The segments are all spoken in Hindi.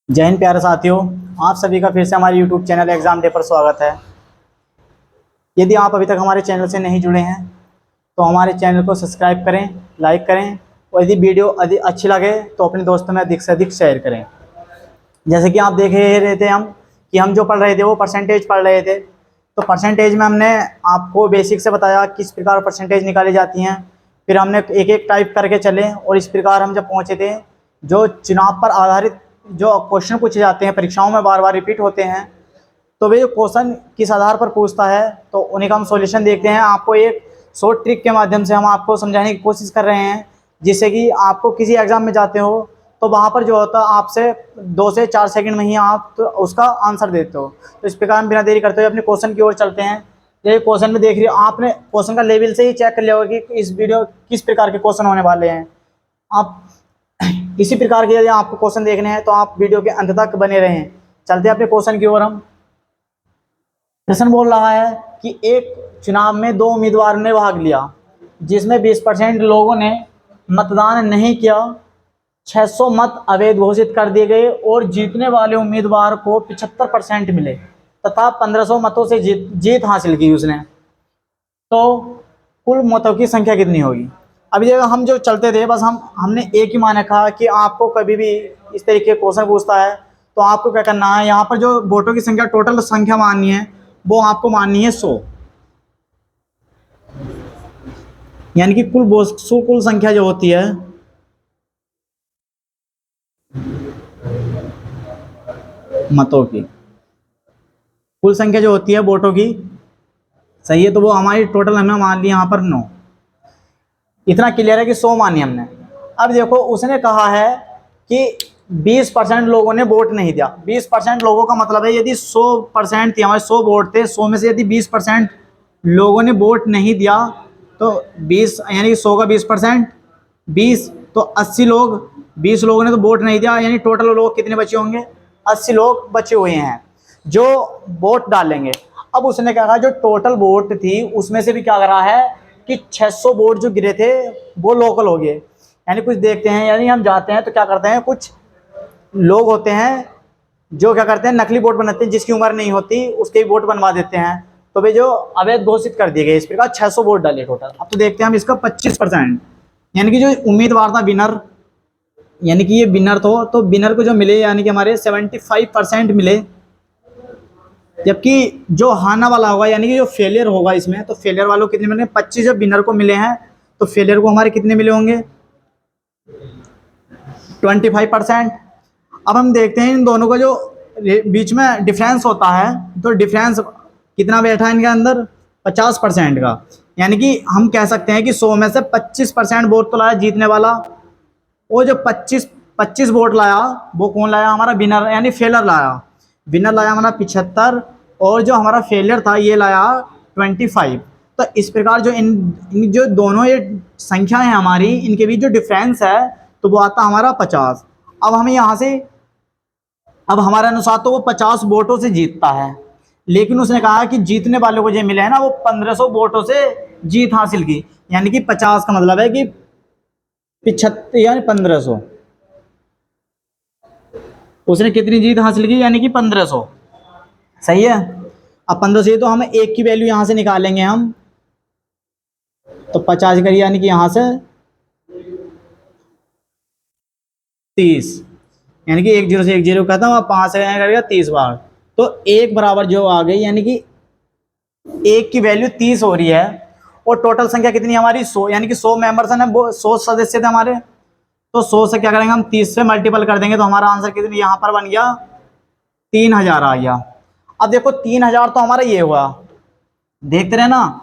जय हिंद प्यारे साथियों। आप सभी का फिर से हमारे YouTube चैनल एग्ज़ाम डे पर स्वागत है। यदि आप अभी तक हमारे चैनल से नहीं जुड़े हैं तो हमारे चैनल को सब्सक्राइब करें, लाइक करें और यदि वीडियो अधिक अच्छी लगे तो अपने दोस्तों में अधिक से अधिक शेयर करें। जैसे कि आप देख ही रहे थे हम जो पढ़ रहे थे वो परसेंटेज पढ़ रहे थे। तो परसेंटेज में हमने आपको बेसिक से बताया किस प्रकार परसेंटेज निकाली जाती हैं। फिर हमने एक एक टाइप करके चले और इस प्रकार हम जब पहुँचे थे जो चुनाव पर आधारित जो क्वेश्चन पूछे जाते हैं परीक्षाओं में बार बार रिपीट होते हैं, तो वे जो क्वेश्चन किस आधार पर पूछता है तो उन्हीं का हम सॉल्यूशन देखते हैं। आपको एक शॉर्ट ट्रिक के माध्यम से हम आपको समझाने की कोशिश कर रहे हैं, जिससे कि आपको किसी एग्ज़ाम में जाते हो तो वहाँ पर जो होता है आपसे 2 से 4 सेकंड में ही आप तो उसका आंसर देते हो। तो इस प्रकार हम बिना देरी करते हुए अपने क्वेश्चन की ओर चलते हैं। ये क्वेश्चन में देख रही हो आपने, क्वेश्चन का लेवल से ही चेक कर लिया होगा कि इस वीडियो किस प्रकार के क्वेश्चन होने वाले हैं। आप इसी प्रकार के यदि आपको क्वेश्चन देखने हैं तो आप वीडियो के अंत तक बने रहें। चलते हैं अपने क्वेश्चन की ओर। हम प्रश्न बोल रहा है कि एक चुनाव में 2 उम्मीदवार ने भाग लिया जिसमें 20% लोगों ने मतदान नहीं किया, 600 मत अवैध घोषित कर दिए गए और जीतने वाले उम्मीदवार को 75% मिले तथा 1500 मतों से जीत हासिल की उसने। तो कुल मतों की संख्या कितनी होगी। अभी देखो हम जो चलते थे बस हमने एक ही मान रखा कि आपको कभी भी इस तरीके के क्वेश्चन पूछता है तो आपको क्या करना है, यहाँ पर जो वोटों की संख्या टोटल संख्या माननी है वो आपको माननी है 100, यानी कि कुल संख्या जो होती है मतों की, कुल संख्या जो होती है वोटों की, सही है, तो वो हमारी टोटल हमने मान ली यहाँ पर 9। इतना क्लियर है कि 100 मानी हमने। अब देखो उसने कहा है कि 20% लोगों ने वोट नहीं दिया। 20% लोगों का मतलब है यदि 100% थी, हमारे 100 वोट थे, 100 में से यदि 20% लोगों ने वोट नहीं दिया तो 20 यानी कि 100 का 20% 20 तो 80 लोग, 20 लोगों ने तो वोट नहीं दिया, यानी टोटल लोग कितने बचे होंगे, 80 लोग बचे हुए हैं जो वोट डालेंगे। अब उसने क्या कहा जो टोटल वोट थी उसमें से भी क्या कर रहा है कि 600 वोट जो गिरे थे वो लोकल हो गए। यानी कुछ देखते हैं, यानी हम जाते हैं तो क्या करते हैं, कुछ लोग होते हैं जो क्या करते हैं नकली वोट बनाते हैं, जिसकी उम्र नहीं होती उसके ही वोट बनवा देते हैं, तो वे जो अवैध घोषित कर दिए गए। इस प्रकार 600 वोट डाले टोटल। अब तो देखते हैं हम इसका 25%, यानी कि जो उम्मीदवार था विनर, यानी कि ये विनर तो विनर को जो मिले यानी कि हमारे 75% मिले, जबकि जो हारना वाला होगा यानी कि जो फेलियर होगा इसमें, तो फेलियर वालों को कितने मिले, 25 जब विनर को मिले हैं तो फेलियर को हमारे कितने मिले होंगे, 25%। अब हम देखते हैं इन दोनों का जो बीच में डिफरेंस होता है, तो डिफरेंस कितना बैठा है इनके अंदर, 50% का। यानी कि हम कह सकते हैं कि 100 में से 25% वोट तो लाया जीतने वाला, वो जो 25 वोट लाया वो कौन लाया, हमारा विनर यानी फेलर लाया। विनर लाया हमारा 75 और जो हमारा फेलियर था ये लाया 25। तो इस प्रकार जो इन जो दोनों ये संख्या है हमारी, इनके बीच जो डिफरेंस है तो वो आता हमारा 50। अब हमें यहाँ से, अब हमारे अनुसार तो वो 50 वोटों से जीतता है, लेकिन उसने कहा कि जीतने वालों को जो मिले हैं ना वो 1500 वोटों से जीत हासिल की, यानी कि 50 का मतलब है कि 75 यानी 1500, उसने कितनी जीत हासिल की यानी कि 1500, सही है। अब 1500 से तो हम एक की वैल्यू यहां से निकालेंगे हम, तो 50 करिए यानी कि यहां से 30, यानी कि 1 0 से 1 0 खत्म, अब 5 से करेगा 30 बार, तो 1 बराबर जो आ गई, यानी कि 1 की वैल्यू 30 हो रही है। और टोटल संख्या कितनी हमारी 100, यानी कि 100 मेंबर्स हैं, वो 100 सदस्य थे हमारे, तो 100 से क्या करेंगे हम 30 से मल्टीपल कर देंगे, तो हमारा आंसर कितनी यहाँ पर बन गया 3000 आ गया। अब देखो 3000 तो हमारा ये हुआ, देखते रहे ना,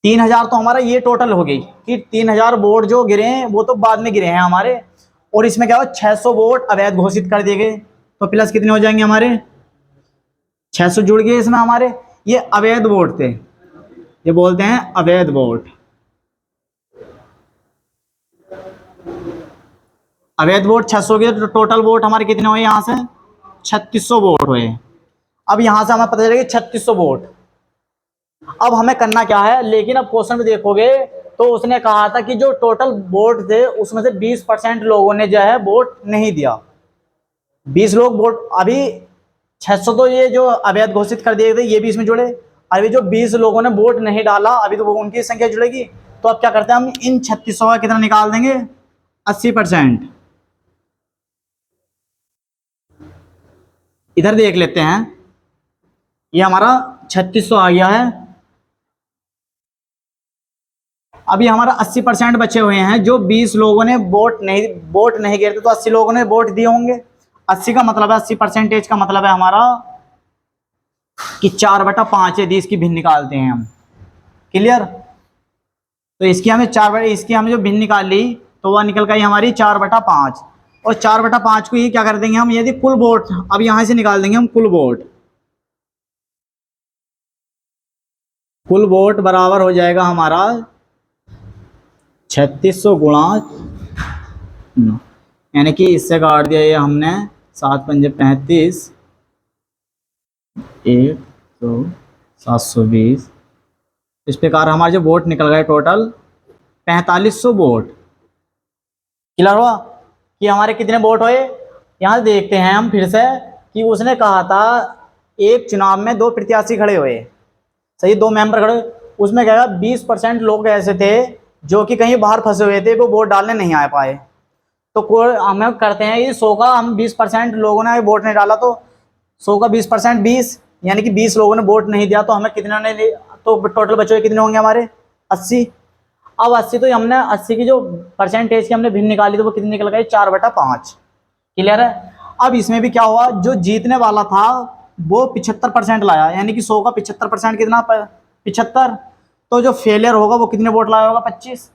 3000 तो हमारा ये टोटल हो गई कि 3000 वोट जो गिरे हैं वो तो बाद में गिरे हैं हमारे, और इसमें क्या हो 600 वोट अवैध घोषित कर दिए गए, तो प्लस कितने हो जाएंगे हमारे 600 जुड़ गए इसमें हमारे, ये अवैध वोट थे, ये बोलते हैं अवैध वोट। अवैध वोट 600 के, तो टोटल वोट हमारे कितने हुए यहाँ से 3600 वोट हुए। अब यहाँ से हमें पता चलेगा 3600 वोट। अब हमें करना क्या है, लेकिन अब क्वेश्चन में देखोगे तो उसने कहा था कि जो टोटल वोट थे उसमें से 20% लोगों ने जो है वोट नहीं दिया, 20 लोग वोट, अभी 600 तो ये जो अवैध घोषित कर दिए थे ये भी इसमें जुड़े। अभी जो 20 लोगों ने वोट नहीं डाला अभी तो वो उनकी संख्या जुड़ेगी। तो अब क्या करते हैं हम इन 3600 का कितना निकाल देंगे, 80%। इधर देख लेते हैं, ये हमारा 3600 आ गया है। अभी हमारा 80% बचे हुए हैं। जो 20 लोगों ने वोट नहीं गिरे थे तो 80 लोगों ने वोट दिए होंगे। 80 का मतलब है, 80% का मतलब है हमारा कि 4/5 है, इसकी भिन्न निकालते हैं हम। क्लियर। तो इसकी हमें जो भिन्न निकाल ली तो वह निकल गई हमारी 4/5। और 4/5 को ये क्या कर देंगे हम, यदि कुल वोट, अब यहां से निकाल देंगे हम कुल वोट। कुल वोट बराबर हो जाएगा हमारा 3600 गुणा, यानी कि इससे काट दिया ये हमने, 7×5 = 1 2 720। इस प्रकार हमारे जो वोट निकल गए टोटल 4500 वोट। क्लियर हुआ कि हमारे कितने वोट हुए। यहाँ देखते हैं हम फिर से कि उसने कहा था एक चुनाव में 2 प्रत्याशी खड़े हुए, सही, 2 मेंबर खड़े। उसमें क्या 20% लोग ऐसे थे जो कि कहीं बाहर फंसे हुए थे, वो वोट डालने नहीं आ पाए। तो हमें करते हैं ये 100 का, हम 20% लोगों ने वोट नहीं डाला तो 100 का 20% 20, यानी कि 20 लोगों ने वोट नहीं दिया तो हमें कितने ने, तो टोटल बचे हुए कितने होंगे हमारे 80। अब 80 तो हमने 80 की जो परसेंटेज की हमने भिन्न निकाली तो वो कितनी निकल गई, 4/5। क्लियर है। अब इसमें भी क्या हुआ, जो जीतने वाला था वो 75% लाया, यानी कि 100 का 75% कितना, 75। तो जो फेलियर होगा वो कितने वोट लाया होगा, 25।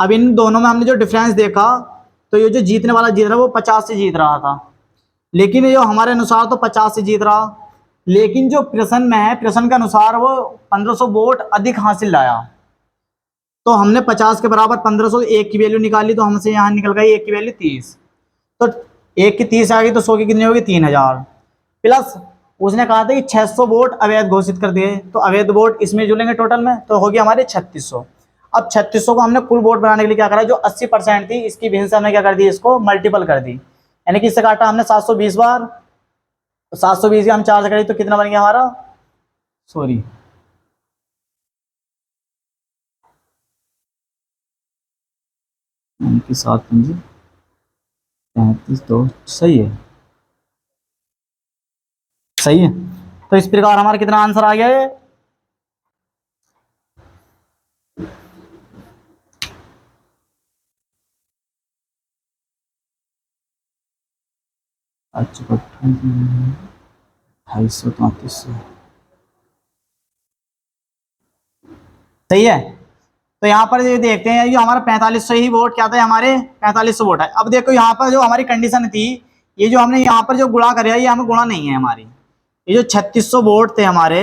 अब इन दोनों में हमने जो डिफरेंस देखा तो ये जो जीतने वाला जीत रहा वो 50 से जीत रहा था, लेकिन ये जो हमारे अनुसार तो 50 से जीत रहा, लेकिन जो प्रश्न में है प्रश्न के अनुसार वो 1500 वोट अधिक हासिल लाया। तो हमने 50 के बराबर 1500, एक की वैल्यू निकाली तो हमसे यहाँ निकल गई एक की वैल्यू 30। तो एक की 30 आ गई तो 100 की कितनी होगी, 3000। प्लस उसने कहा था कि 600 वोट अवैध घोषित कर दिए, तो अवैध वोट इसमें जुड़ेंगे टोटल में तो होगी हमारे 3600। अब 3600 को हमने कुल वोट बनाने के लिए क्या करा, जो 80% थी इसकी भिन्न से हमने क्या कर दी, इसको मल्टीपल कर दी, यानी कि इससे काटा हमने 720 बार। तो 720 की हम 4 से करी तो कितना बन गया हमारा, सॉरी 7×35 तो सही है, सही है। तो इस प्रकार हमारा कितना आंसर आ गया है, अच्छा 250 सही है। तो यहाँ पर ये देखते हैं जो हमारा 4500 ही वोट क्या था, हमारे 4500 वोट है। अब देखो यहाँ पर जो हमारी कंडीशन थी, ये जो हमने यहाँ पर जो गुणा कर ये हमें गुणा नहीं है हमारी, ये जो 3600 वोट थे हमारे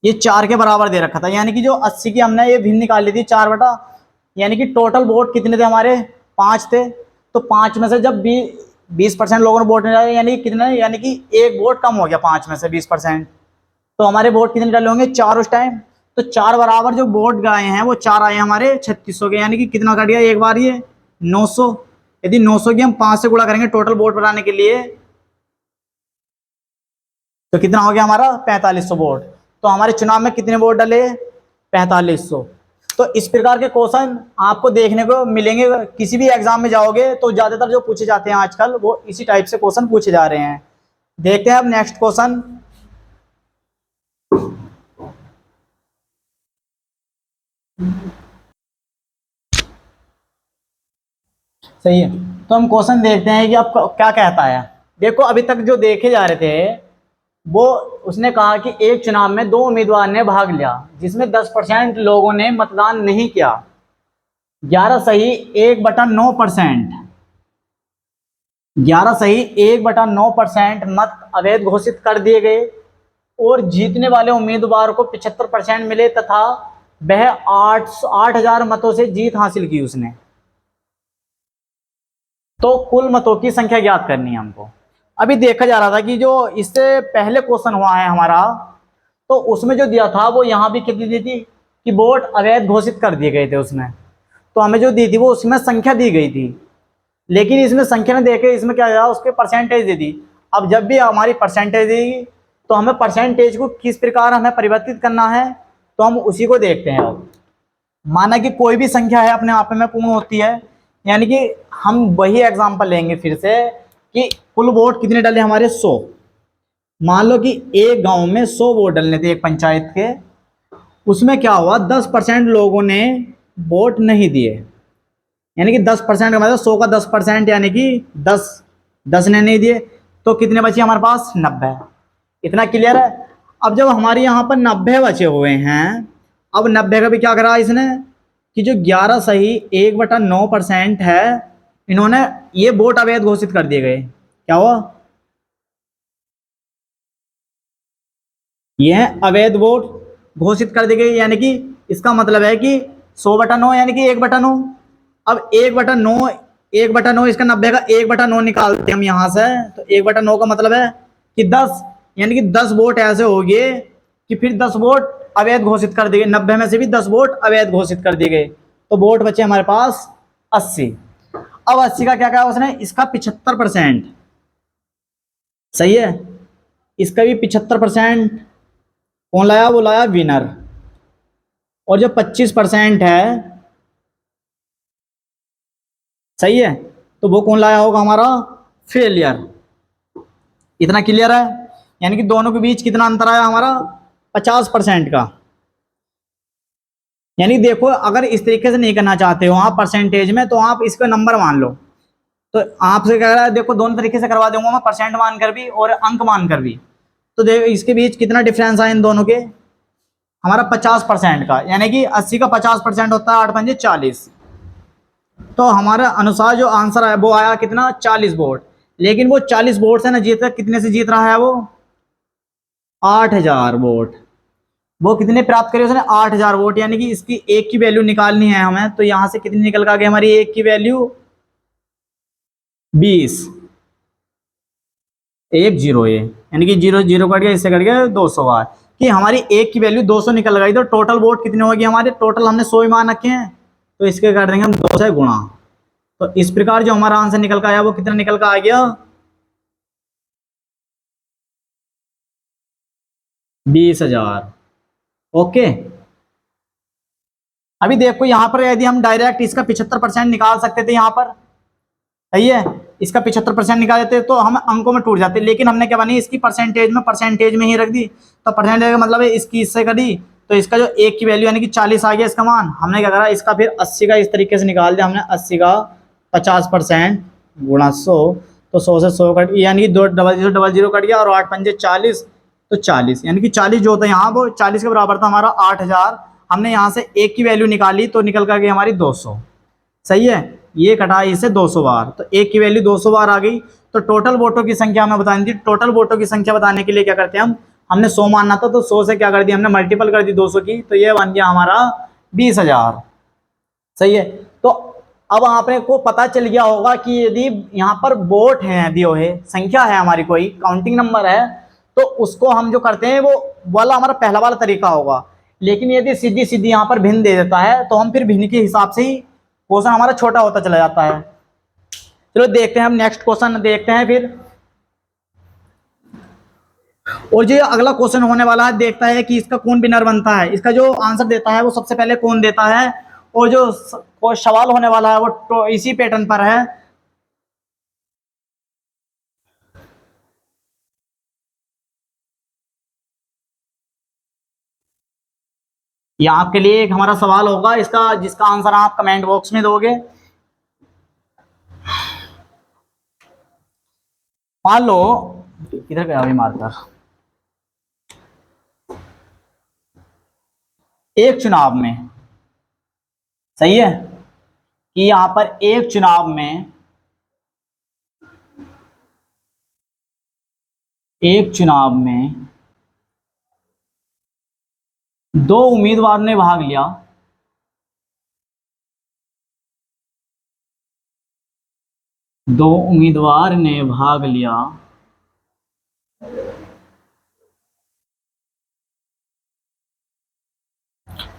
ये 4 के बराबर दे रखा था, यानी कि जो 80 की हमने ये भिन्न निकाल ली थी 4 बटा, यानी कि टोटल वोट कितने थे हमारे, 5 थे। तो 5 में से जब 20% लोगों ने वोट नहीं डाले, यानी कितने, यानी कि एक वोट कम हो गया 5 में से 20%। तो हमारे वोट कितने डाले होंगे, 4 उस टाइम। तो 4 बराबर जो वोट गए हैं वो 4 आए हमारे 3600 के, यानी कि कितना कट गया एक बार ये 900। यदि 900 की हम 5 से गुणा करेंगे टोटल वोट बनाने के लिए तो कितना हो गया हमारा 4500 वोट। तो हमारे चुनाव में कितने वोट डले, 4500। तो इस प्रकार के क्वेश्चन आपको देखने को मिलेंगे, किसी भी एग्जाम में जाओगे तो ज्यादातर जो पूछे जाते हैं आजकल वो इसी टाइप से क्वेश्चन पूछे जा रहे हैं। देखते हैं अब नेक्स्ट क्वेश्चन। सही है। तो हम क्वेश्चन देखते हैं कि आपको क्या कहता है। देखो अभी तक जो देखे जा रहे थे वो उसने कहा कि एक चुनाव में 2 उम्मीदवार ने भाग लिया जिसमें 10% लोगों ने मतदान नहीं किया, 11 सही 1/9%, 11 सही 1/9% मत अवैध घोषित कर दिए गए और जीतने वाले उम्मीदवार को 75% मिले तथा वह 8000 मतों से जीत हासिल की उसने। तो कुल मतों की संख्या ज्ञात करनी है हमको। अभी देखा जा रहा था कि जो इससे पहले क्वेश्चन हुआ है हमारा तो उसमें जो दिया था वो यहाँ भी कितनी दी थी कि वोट अवैध घोषित कर दिए गए थे उसमें, तो हमें जो दी थी वो उसमें संख्या दी गई थी। लेकिन इसमें संख्या ने देखे, इसमें क्या दिया, उसके परसेंटेज दे दी। अब जब भी हमारी परसेंटेज देगी तो हमें परसेंटेज को किस प्रकार हमें परिवर्तित करना है, तो हम उसी को देखते हैं। अब माना कि कोई भी संख्या है अपने आप में पूर्ण होती है, यानी कि हम वही एग्जांपल लेंगे फिर से कि कुल वोट कितने डले हमारे, 100। मान लो कि एक गांव में 100 वोट डलने थे एक पंचायत के, उसमें क्या हुआ, 10% लोगों ने वोट नहीं दिए, यानी कि 10% का मतलब 100 का 10%, यानी कि 10 ने नहीं दिए, तो कितने बचे हमारे पास, 90। इतना क्लियर है। अब जब हमारे यहाँ पर 90 बचे हुए हैं, अब 90 का भी क्या करा इसने कि जो 11 सही 1/9% है, इन्होंने ये वोट अवैध घोषित कर दिए गए। क्या हुआ, यह अवैध वोट घोषित कर दी गई, यानी कि इसका मतलब है कि 100/9 यानी कि 1/9। अब 1/9, 1/9 इसका 90 का 1/9 निकालते हम यहां से, तो 1/9 का मतलब है कि 10, यानी कि 10 वोट ऐसे हो गए कि फिर 10 वोट अवैध घोषित कर दिए गए, 90 में से भी 10 वोट अवैध घोषित कर दिए गए, तो वोट बचे हमारे पास 80। अब 80 का क्या कहा उसने, इसका 75%। सही है, इसका भी 75% कौन लाया, वो लाया विनर। और जो 25% है, सही है, तो वो कौन लाया होगा, हमारा फेलियर। इतना क्लियर है, यानी कि दोनों के बीच कितना अंतर आया हमारा, 50% का। यानी देखो, अगर इस तरीके से नहीं करना चाहते हो आप परसेंटेज में, तो आप इसका नंबर मान लो। तो आपसे कह रहा है, देखो दोनों तरीके से करवा दूंगा मैं, परसेंट मानकर भी और अंक मानकर भी। तो देखो इसके बीच कितना डिफरेंस आया इन दोनों के, हमारा 50% का, यानी कि 80 का 50% होता है 8×5 = 40। तो हमारा अनुसार जो आंसर है वो आया कितना, 40 वोट। लेकिन वो 40 वोट से ना जीत, कितने से जीत रहा है वो, 8000 वोट। वो कितने प्राप्त करे उसने, 8000 वोट, यानी कि इसकी एक की वैल्यू निकालनी है हमें, तो यहां से कितनी निकल कर गई हमारी एक की वैल्यू, 20। 10 ये, यानी कि 0 0 कट गया, इससे कट गया 200 बार, कि हमारी एक की वैल्यू 200 निकल गई। तो टोटल वोट कितने होगी हमारे, टोटल हमने 100 ही मान रखे हैं, तो इसके कर देंगे हम 2 से गुणा। तो इस प्रकार जो हमारा आंसर निकल कर आया वो कितना निकल कर आ गया, 20,000। ओके। अभी देखो यहाँ पर यदि हम डायरेक्ट इसका 75% निकाल सकते थे यहाँ पर, सही है, इसका 75% निकाल देते तो हम अंकों में टूट जाते, लेकिन हमने क्या बनी, इसकी परसेंटेज में ही रख दी। तो परसेंटेज का मतलब है इसकी इससे करी, तो इसका जो एक की वैल्यू यानी कि 40 आ गया इसका मान, हमने क्या करा, इसका फिर 80 का इस तरीके से निकाल दिया हमने, 80 का 50% गुणा 100, तो 100 से 100 कट, यानी कि 2 0 0 0 कट गया, और 8×5 = 40, तो 40, यानी कि 40 जो होता है यहाँ वो 40 के बराबर था हमारा 8000। हमने यहाँ से एक की वैल्यू निकाली तो निकल कर गई हमारी 200। सही है, ये कटा इसे 200 बार, तो एक की वैल्यू 200 बार आ गई। तो टोटल वोटों की संख्या हमें बतानी थी, टोटल वोटों की संख्या बताने के लिए क्या करते हैं हम, हमने 100 मानना था, तो 100 से क्या कर दिया हमने, मल्टीपल कर दी 200 की, तो ये बन गया हमारा 20,000। सही है। तो अब आपने को पता चल गया होगा कि यदि यहाँ पर वोट है, दियो है, संख्या है हमारी, कोई काउंटिंग नंबर है, तो उसको हम जो करते हैं वो वाला हमारा पहला वाला तरीका होगा। लेकिन यदि सीधी सीधी यहाँ पर भिन्न दे देता है, तो हम फिर भिन्न के हिसाब से ही क्वेश्चन हमारा छोटा होता चला जाता है। चलो देखते हैं, हम नेक्स्ट क्वेश्चन देखते हैं फिर। और जो अगला क्वेश्चन होने वाला है, देखता है कि इसका कौन विनर बनता है, इसका जो आंसर देता है वो सबसे पहले कौन देता है। और जो सवाल होने वाला है वो तो इसी पैटर्न पर है। ये आपके लिए एक हमारा सवाल होगा, इसका जिसका आंसर आप कमेंट बॉक्स में दोगे। मान लो, किधर गया अभी मार्कर, एक चुनाव में, सही है, कि यहां पर एक चुनाव में, एक चुनाव में दो उम्मीदवार ने भाग लिया, दो उम्मीदवार ने भाग लिया,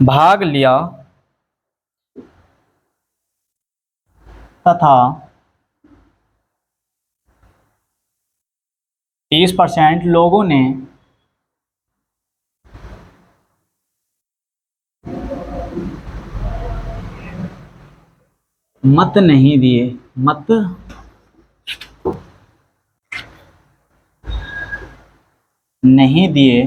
भाग लिया तथा 30% लोगों ने मत नहीं दिए, मत नहीं दिए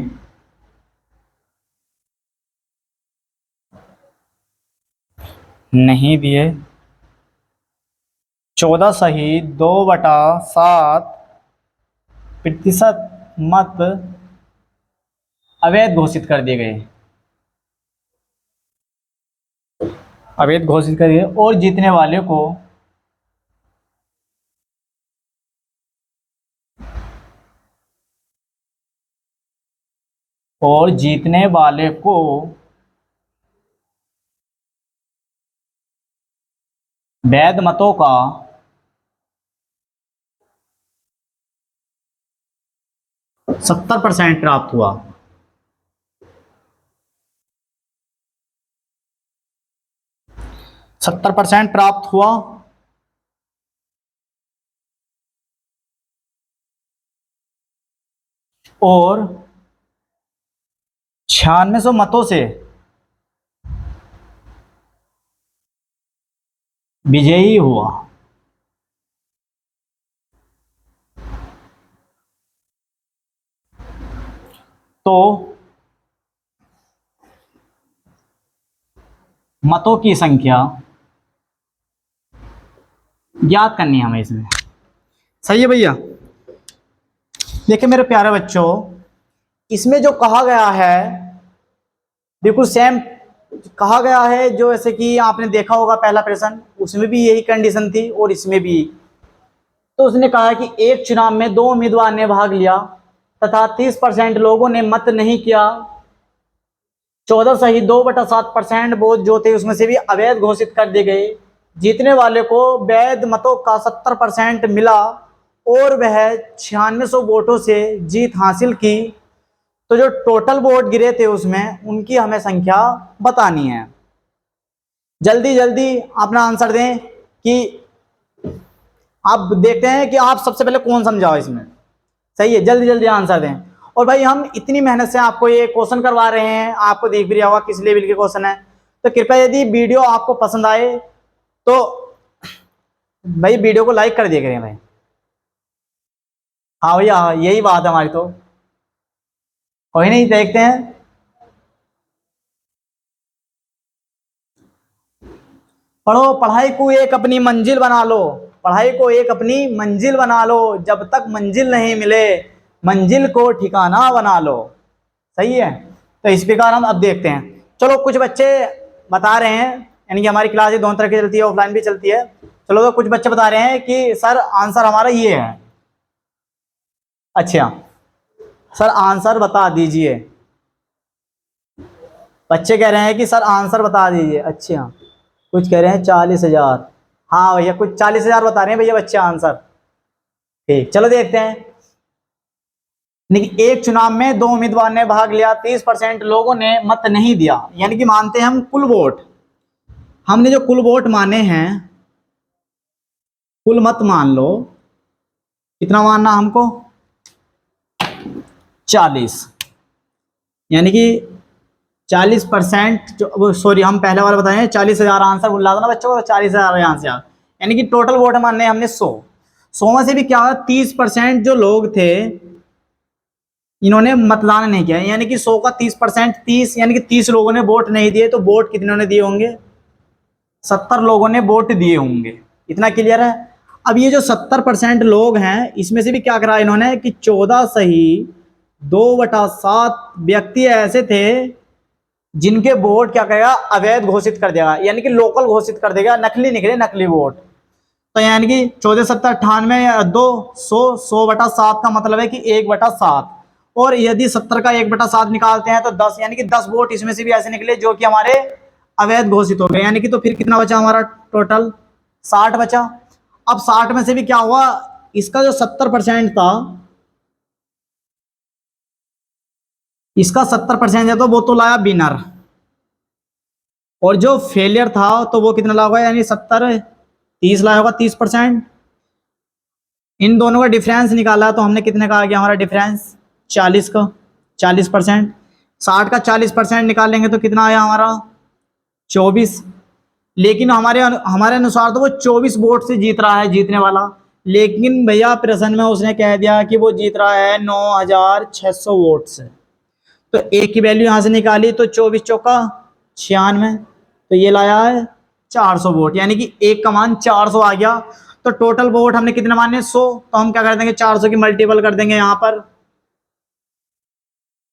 नहीं दिए 14.7% मत अवैध घोषित कर दिए गए, अवैध घोषित कर दिए, और जीतने वाले को वैध मतों का 70% प्राप्त हुआ। 70% प्राप्त हुआ और 9600 मतों से विजयी हुआ। तो मतों की संख्या ज्ञात करनी है हमें इसमें। सही है भैया। देखिए मेरे प्यारे बच्चों, इसमें जो कहा गया है बिल्कुल सेम कहा गया है, जो ऐसे कि आपने देखा होगा पहला प्रश्न, उसमें भी यही कंडीशन थी और इसमें भी। तो उसने कहा कि एक चुनाव में 2 उम्मीदवार ने भाग लिया तथा 30% लोगों ने मत नहीं किया। 14.2/7% वोट जो थे उसमें से भी अवैध घोषित कर दिए गए। जीतने वाले को वैध मतों का 70% मिला और वह 9600 वोटों से जीत हासिल की। तो जो टोटल वोट गिरे थे उसमें उनकी हमें संख्या बतानी है। जल्दी जल्दी अपना आंसर दें कि आप देखते हैं कि आप सबसे पहले कौन समझाओ इसमें। सही है, जल्दी जल्दी आंसर दें। और भाई हम इतनी मेहनत से आपको ये क्वेश्चन करवा रहे हैं, आपको देख भी रहा होगा किस लेवल के क्वेश्चन है। तो कृपया यदि वीडियो आपको पसंद आए तो भाई वीडियो को लाइक कर दिया करें भाई। हाँ भैया, हाँ यही बात है हमारी। तो कोई नहीं, देखते हैं। पढ़ो, पढ़ाई को एक अपनी मंजिल बना लो, पढ़ाई को एक अपनी मंजिल बना लो, जब तक मंजिल नहीं मिले मंजिल को ठिकाना बना लो। सही है। तो इस प्रकार हम अब देखते हैं। चलो कुछ बच्चे बता रहे हैं, यानी कि हमारी क्लास दोनों तरह की चलती है, ऑफलाइन भी चलती है। चलो तो कुछ बच्चे बता रहे हैं कि सर आंसर हमारा ये है। अच्छा सर आंसर बता दीजिए। बच्चे कह रहे हैं कि सर आंसर बता दीजिए। अच्छा, कुछ कह रहे हैं 40,000। हाँ भैया, कुछ 40,000 बता रहे हैं भैया बच्चे आंसर। ठीक, चलो देखते हैं। लेकिन एक चुनाव में 2 उम्मीदवार ने भाग लिया, 30% लोगों ने मत नहीं दिया, यानी कि मानते हैं हम कुल वोट। हमने जो कुल वोट माने हैं, कुल मत मान लो, कितना मानना हमको? 40, यानी कि 40%। जो सॉरी, हम पहले वाला बताए 40,000 आंसर बोल रहा था ना बच्चों को, 40,000 आंसर, यानी कि टोटल वोट मानने हमने 100 में से भी क्या हुआ, 30% जो लोग थे इन्होंने मतदान नहीं किया, यानी कि 100 का 30%, 30 यानी कि 30 लोगों ने वोट नहीं दिए। तो वोट कितने ने दिए होंगे? 70 लोगों ने वोट दिए होंगे। इतना क्लियर है। अब ये जो 70% लोग हैं इसमें से भी क्या करा इन्होंने कि 14.2/7 व्यक्ति ऐसे थे जिनके वोट क्या करेगा, अवैध घोषित कर देगा, यानी कि लोकल घोषित कर देगा, नकली निकले, नकली वोट। तो यानी कि 14, 70, 98, 2, 100 का मतलब है कि 1/7। और यदि 70 का 1/7 निकालते हैं तो 10, यानी कि 10 वोट इसमें से भी ऐसे निकले जो कि हमारे अवैध घोषित हो गए। यानी कि तो फिर कितना बचा हमारा टोटल? 60 बचा। अब 60 में से भी क्या हुआ, इसका जो 70% था, इसका 70% है तो वो तो लाया विनर, और जो फेलियर था तो वो कितना लाया होगा, यानी 70, 30 लाया होगा, 30%। इन दोनों का डिफरेंस निकाला तो हमने कितने का आ गया हमारा डिफरेंस, 40 का 40%। 60 का 40% निकालेंगे तो कितना आया हमारा 24। लेकिन हमारे हमारे अनुसार तो वो 24 वोट से जीत रहा है, जीतने वाला। लेकिन भैया प्रश्न में उसने कह दिया कि वो जीत रहा है 9600 वोट से। तो एक की वैल्यू यहां से निकाली तो 24 चौका 96, तो ये लाया है 400 वोट, यानी कि एक का मान 400 आ गया। तो टोटल वोट हमने कितने माने 100, तो हम क्या कर देंगे 400 की मल्टीपल कर देंगे यहां पर।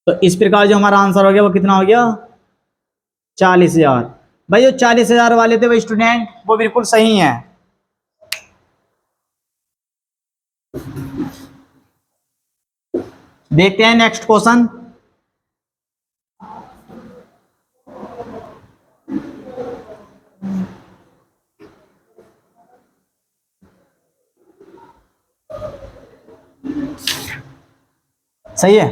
तो इस प्रकार जो हमारा आंसर हो गया वो कितना हो गया 40,000। भाई जो 40,000 वाले थे वो स्टूडेंट वो बिल्कुल सही हैं। देखते हैं नेक्स्ट क्वेश्चन। सही है,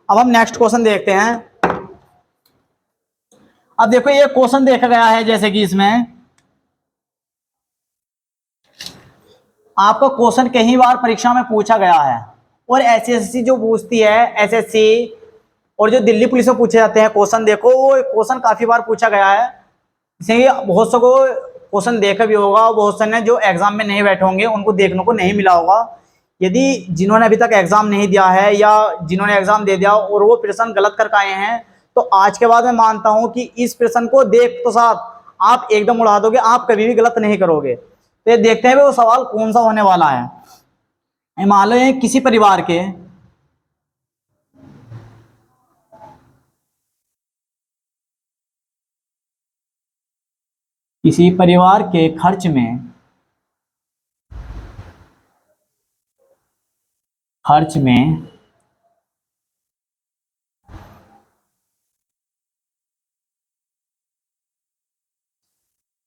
अब हम नेक्स्ट क्वेश्चन देखते हैं। अब देखो ये क्वेश्चन देखा गया है, जैसे कि इसमें आपको क्वेश्चन कई बार परीक्षा में पूछा गया है, और एसएससी जो पूछती है, एसएससी और जो दिल्ली पुलिस में पूछे जाते हैं क्वेश्चन, देखो वो क्वेश्चन काफी बार पूछा गया है। इसलिए बहुत सौ को क्वेश्चन देखा भी होगा, बहुत से ने जो एग्जाम में नहीं बैठे होंगे उनको देखने को नहीं मिला होगा। यदि जिन्होंने अभी तक एग्जाम नहीं दिया है या जिन्होंने एग्जाम दे दिया और वो प्रश्न गलत करके आए हैं, तो आज के बाद मैं मानता हूं कि इस प्रश्न को देख तो साथ आप एकदम उड़ा दोगे, आप कभी भी गलत नहीं करोगे। तो ये देखते हैं वो सवाल कौन सा होने वाला है। मान लो किसी परिवार के खर्च में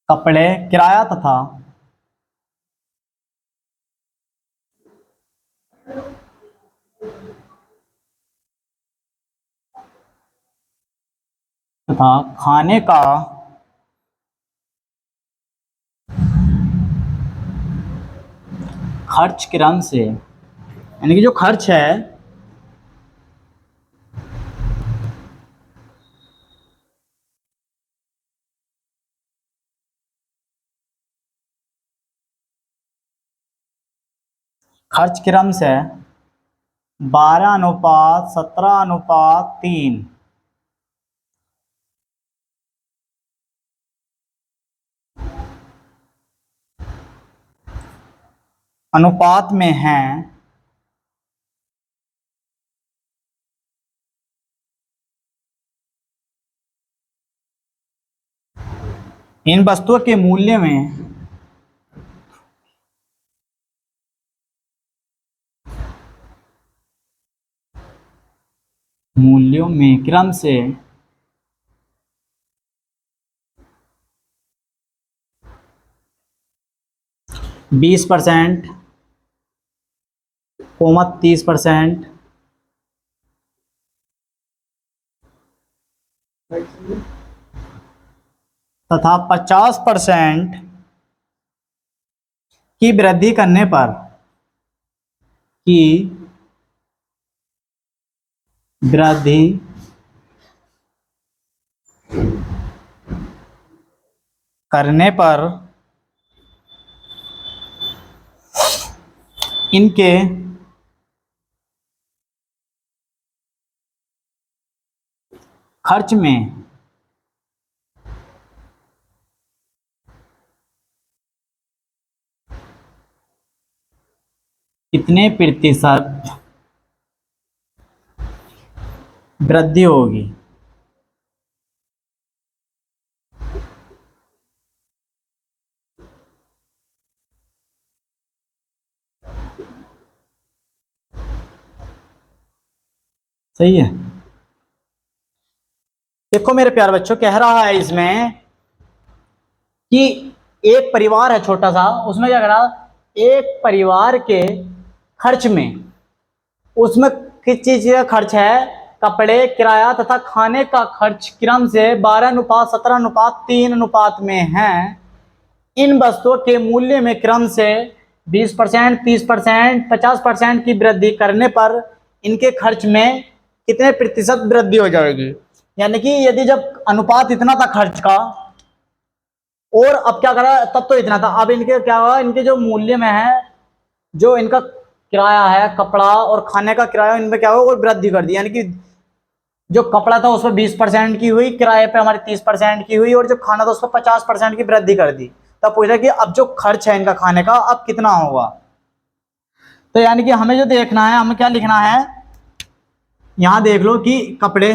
कपड़े, किराया तथा खाने का खर्च क्रम से, यानी कि जो खर्च है खर्च क्रम से 12:17:3 अनुपात में है, इन वस्तुओं के मूल्यों में क्रम से 20%, 30% तथा 50% की वृद्धि करने पर की वृद्धि करने पर इनके खर्च में कितने प्रतिशत वृद्धि होगी। सही है, देखो मेरे प्यारे बच्चों, कह रहा है इसमें कि एक परिवार है छोटा सा, उसमें क्या करा, एक परिवार के खर्च में, उसमें किस चीज का खर्च है, कपड़े, किराया तथा खाने का खर्च क्रम से 12:17:3 अनुपात में है। इन वस्तुओं के मूल्य में क्रम से 20%, 30%, 50% की वृद्धि करने पर इनके खर्च में कितने प्रतिशत वृद्धि हो जाएगी। यानी कि यदि जब अनुपात इतना था खर्च का और अब क्या करा, तब तो इतना था, अब इनके क्या हुआ, इनके जो मूल्य में है, जो इनका किराया है, कपड़ा और खाने का किराया, इनमें क्या हुआ, और वृद्धि कर दी। यानी कि जो कपड़ा था उस पर 20% की हुई, किराए पे हमारी 30% की हुई, और जो खाना था उस पर 50% की वृद्धि कर दी। तब पूछा कि अब जो खर्च है इनका खाने का अब कितना होगा। तो यानी कि हमें जो देखना है, हमें क्या लिखना है, यहां देख लो कि कपड़े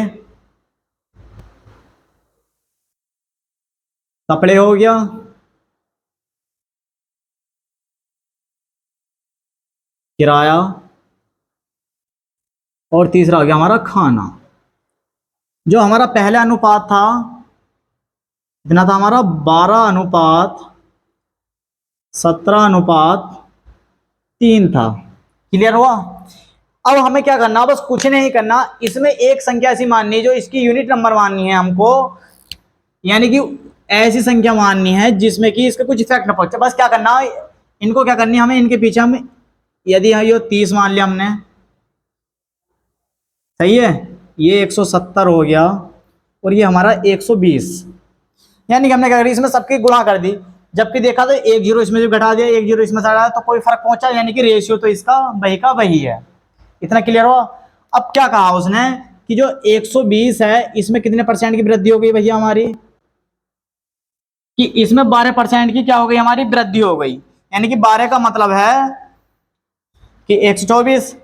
हो गया, किराया, और तीसरा हो गया हमारा खाना। जो हमारा पहला अनुपात था इतना था हमारा 12:17:3 था। क्लियर हुआ। अब हमें क्या करना, बस कुछ नहीं करना, इसमें एक संख्या ऐसी माननी है जो इसकी यूनिट नंबर माननी है हमको, यानी कि ऐसी संख्या माननी है जिसमें कि इसका कुछ इफेक्ट ना पहुंचे। बस क्या करना, इनको क्या करनी है हमें, इनके पीछे हम, यदि ये 30 मान लिया हमने, सही है, ये 170 हो गया और ये हमारा 120, यानी कि हमने क्या करी, इसमें सबकी गुणा कर दी। जबकि देखा तो एक जीरो इसमें जो घटा दिया, एक जीरो इसमें से हटाया, तो कोई फर्क पहुंचा, यानी कि रेशियो तो इसका वही का वही है। इतना क्लियर हुआ। अब क्या कहा उसने कि जो 120 है इसमें कितने परसेंट की वृद्धि हो गई भैया हमारी, कि इसमें 12% की क्या हो गई हमारी वृद्धि हो गई। यानी कि 12 का मतलब है कि 124,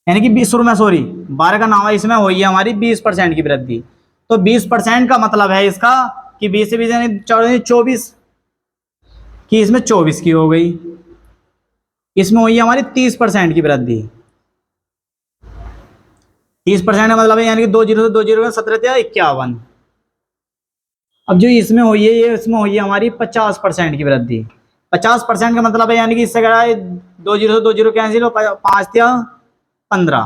यानी कि 20 में, सॉरी 12 का नाम है, इसमें हुई है हमारी 20% की वृद्धि। तो 20% का मतलब है इसका कि 20 से 20 यानी 24, कि इसमें 24 की हो गई, इसमें हुई है हमारी 30% की वृद्धि। 30% का मतलब है यानी कि 2 जीरो से 2 जीरो 17 × 51। अब जो इसमें हुई है, ये इसमें हुई है हमारी 50% की वृद्धि। 50% का मतलब है यानी कि इससे क्या है, 2 जीरो से 2 जीरो कैंसिल, 5×3 = 15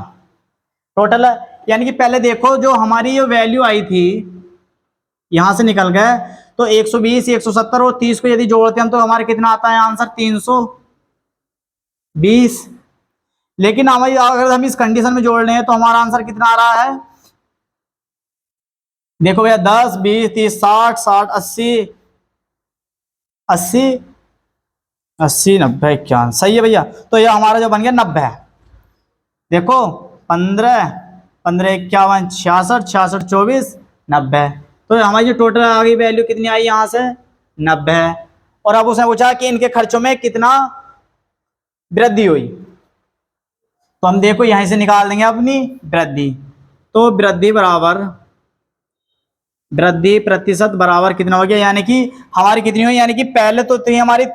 टोटल है। यानी कि पहले देखो जो हमारी ये वैल्यू आई थी यहां से निकल गए, तो 120, 170 और 30 को यदि जोड़ते हैं तो हमारे कितना आता है आंसर, 320। लेकिन हमारी अगर हम इस कंडीशन में जोड़ रहे हैं तो हमारा आंसर कितना आ रहा है, देखो भैया, 10, 20, 30, 60, 60, 80, 80, 80, 90, 91, सही है भैया। तो ये हमारा जो बन गया 90 है। देखो 15, 15, 51, 66, 66, 24, 90। तो हमारी जो टोटल आ गई वैल्यू कितनी आई यहां से, 90। और अब उसने पूछा कि इनके खर्चों में कितना वृद्धि हुई, तो हम देखो यहीं से निकाल देंगे अपनी वृद्धि। तो वृद्धि प्रतिशत बराबर कितना हो गया, यानी कि हमारी कितनी हुई, यानी कि पहले तो थी हमारी,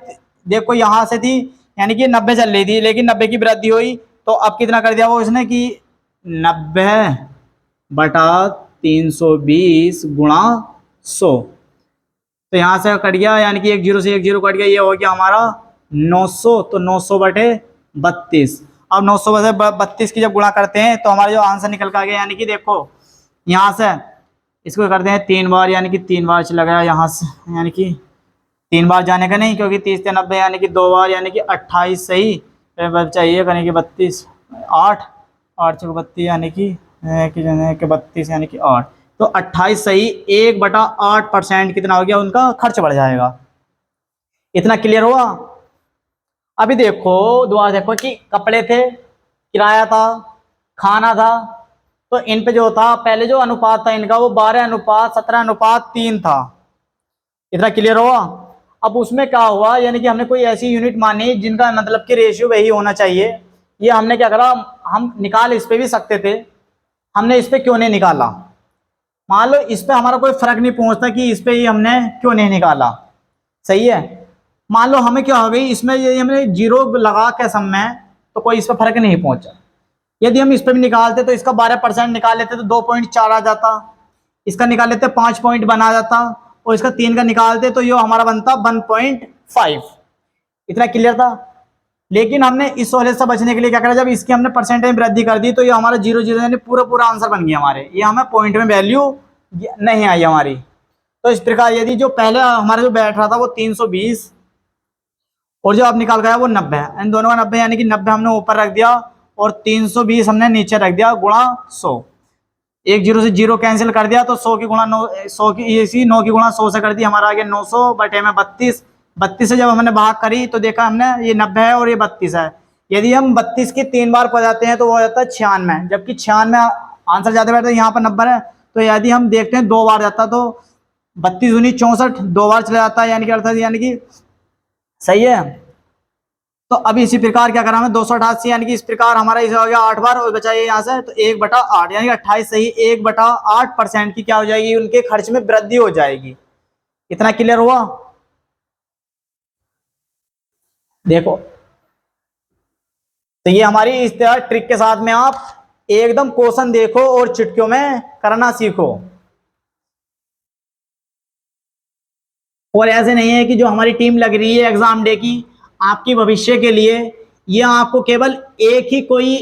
देखो यहां से थी यानी कि 90 चल रही थी, लेकिन 90 की वृद्धि हुई, तो अब कितना कर दिया वो इसने कि 90/320 × 100। तो यहां से कट गया, यानी कि एक जीरो से एक जीरो कट गया, ये हो गया हमारा 900। तो 900/32। अब 900/32 की जब गुणा करते हैं तो हमारा जो आंसर निकल कर आ गया, यानी कि देखो यहां से इसको करते हैं 3 बार, यानी कि 3 बार चला गया यहाँ से, यानी कि 3 बार जाने का नहीं, क्योंकि 30 से 90 यानी कि 2 बार, यानी कि 28 सही चाहिए, यानी कि 32, 8, 8 × 32 यानी कि 32 यानी कि 8। तो 28 सही, 1/8% कितना हो गया, उनका खर्च बढ़ जाएगा। इतना क्लियर हुआ। अभी देखो दोबारा देखो कि कपड़े थे, किराया था, खाना था, तो इन पे जो था पहले जो अनुपात था इनका वो 12:17:3 था। इतना क्लियर हुआ। अब उसमें क्या हुआ, यानी कि हमने कोई ऐसी यूनिट मानी जिनका मतलब कि रेशियो वही होना चाहिए। ये हमने क्या करा, हम निकाल इस पे भी सकते थे, हमने इस पे क्यों नहीं निकाला। मान लो इस पे हमारा कोई फर्क नहीं पहुंचता कि इस पे ही हमने क्यों नहीं निकाला, सही है। मान लो हमें क्या हो गई, इसमें ये हमने जीरो लगा के सम में, तो कोई इस पर फर्क नहीं पहुंचा। यदि हम इस पर भी निकालते तो इसका 12% निकाल लेते तो 2.4 आ जाता, इसका निकाल लेते 5 पॉइंट बना जाता, और इसका 3 का निकालते तो ये हमारा बनता 1.5। इतना क्लियर था। लेकिन हमने इस सहूलियत से बचने के लिए क्या करा, जब इसकी हमने परसेंटेज में वृद्धि कर दी तो ये हमारा 0 यानी पूरा आंसर बन गया हमारे, ये हमें पॉइंट में वैल्यू नहीं आई हमारी। तो इस प्रकार यदि जो पहले हमारा जो बैठ रहा था वो 320 और जो आप निकाल गया वो 90 है, इन दोनों का 90, यानी कि 90 हमने ऊपर रख दिया और 320 हमने नीचे रख दिया गुणा 100। एक जीरो से जीरो कैंसिल कर दिया तो 100 की गुणा 9, 100 की इसी 9 की गुणा 100 से कर दी, हमारा आ गया 900 बटे में 32। 32 से जब हमने भाग करी तो देखा हमने ये 90 है और ये 32 है। यदि हम 32 की 3 बार पा जाते हैं तो वो हो जाता है 96, जबकि 96 आंसर जाते बैठे यहाँ पर 90 है। तो यदि हम देखते हैं 2 बार जाता तो 32 दूनी 64, 2 बार चला जाता है, यानी कि अर्थात यानी कि सही है। तो अभी इसी प्रकार क्या करा हमें 288, यानी कि इस प्रकार हमारा इसे हो गया 8 बार और बचा ये यहाँ से तो 1/8, यानी कि 28 सही 1/8% की क्या हो जाएगी, उनके खर्च में वृद्धि हो जाएगी। इतना क्लियर हुआ? देखो, तो ये हमारी इस तरह ट्रिक के साथ में आप एकदम क्वेश्चन देखो और चुटकियों में करना सीखो। और ऐसे नहीं है कि जो हमारी टीम लग रही है एग्जाम डे की आपकी भविष्य के लिए, ये आपको केवल एक ही कोई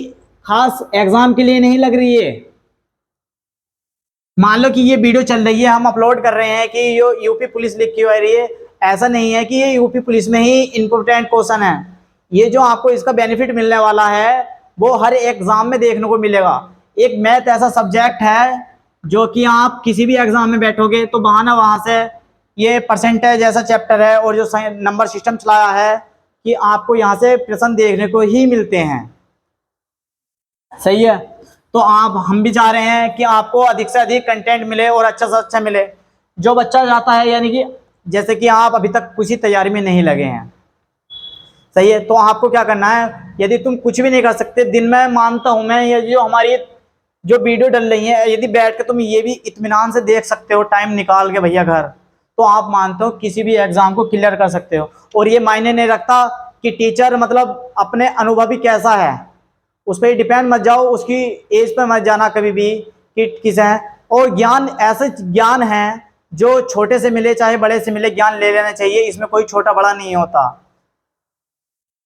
खास एग्जाम के लिए नहीं लग रही है। मान लो कि ये वीडियो चल रही है, हम अपलोड कर रहे हैं कि ये यूपी पुलिस लिख क्यों आ रही है, ऐसा नहीं है कि ये यूपी पुलिस में ही इंपॉर्टेंट क्वेश्चन है। ये जो आपको इसका बेनिफिट मिलने वाला है वो हर एग्जाम में देखने को मिलेगा। एक मैथ ऐसा सब्जेक्ट है जो कि आप किसी भी एग्जाम में बैठोगे तो वहां ना वहां से ये परसेंटेज ऐसा चैप्टर है और जो नंबर सिस्टम चलाया है कि आपको यहाँ से प्रश्न देखने को ही मिलते हैं। सही है। तो आप हम भी चाह रहे हैं कि आपको अधिक से अधिक कंटेंट मिले और अच्छा से अच्छा मिले। जो बच्चा चाहता है, यानी कि जैसे कि आप अभी तक किसी तैयारी में नहीं लगे हैं, सही है, तो आपको क्या करना है, यदि तुम कुछ भी नहीं कर सकते दिन में, मानता हूं मैं, ये जो हमारी जो वीडियो डल रही है यदि बैठ के तुम ये भी इत्मीनान से देख सकते हो टाइम निकाल के भैया घर, तो आप मानते हो किसी भी एग्जाम को क्लियर कर सकते हो। और ये मायने नहीं रखता कि टीचर मतलब अपने अनुभवी कैसा है, उस पर डिपेंड मत जाओ, उसकी एज पे मत जाना कभी भी कि किस है। और ज्ञान ऐसे ज्ञान है जो छोटे से मिले चाहे बड़े से मिले, ज्ञान ले लेना चाहिए, इसमें कोई छोटा बड़ा नहीं होता।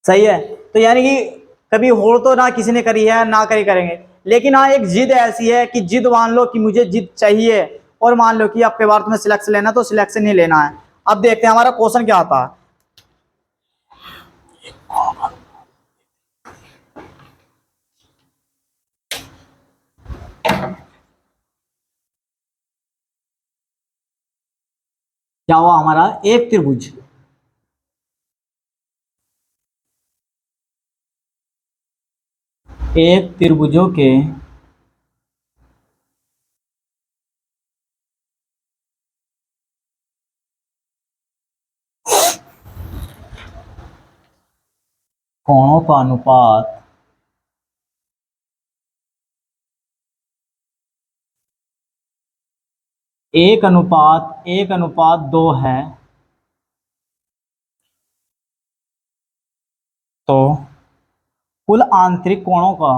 सही है। तो यानी कि कभी हो तो ना किसी ने करी है ना करी करेंगे, लेकिन हाँ एक जिद ऐसी है कि जिद मान लो कि मुझे जिद चाहिए, और मान लो कि आपके बार तुम्हें सिलेक्शन लेना तो सिलेक्शन ही लेना है। अब देखते हैं हमारा क्वेश्चन क्या आता है। क्या हुआ हमारा, एक त्रिभुज, एक त्रिभुजों के कोणों का अनुपात एक अनुपात दो है, तो कुल आंतरिक कोणों का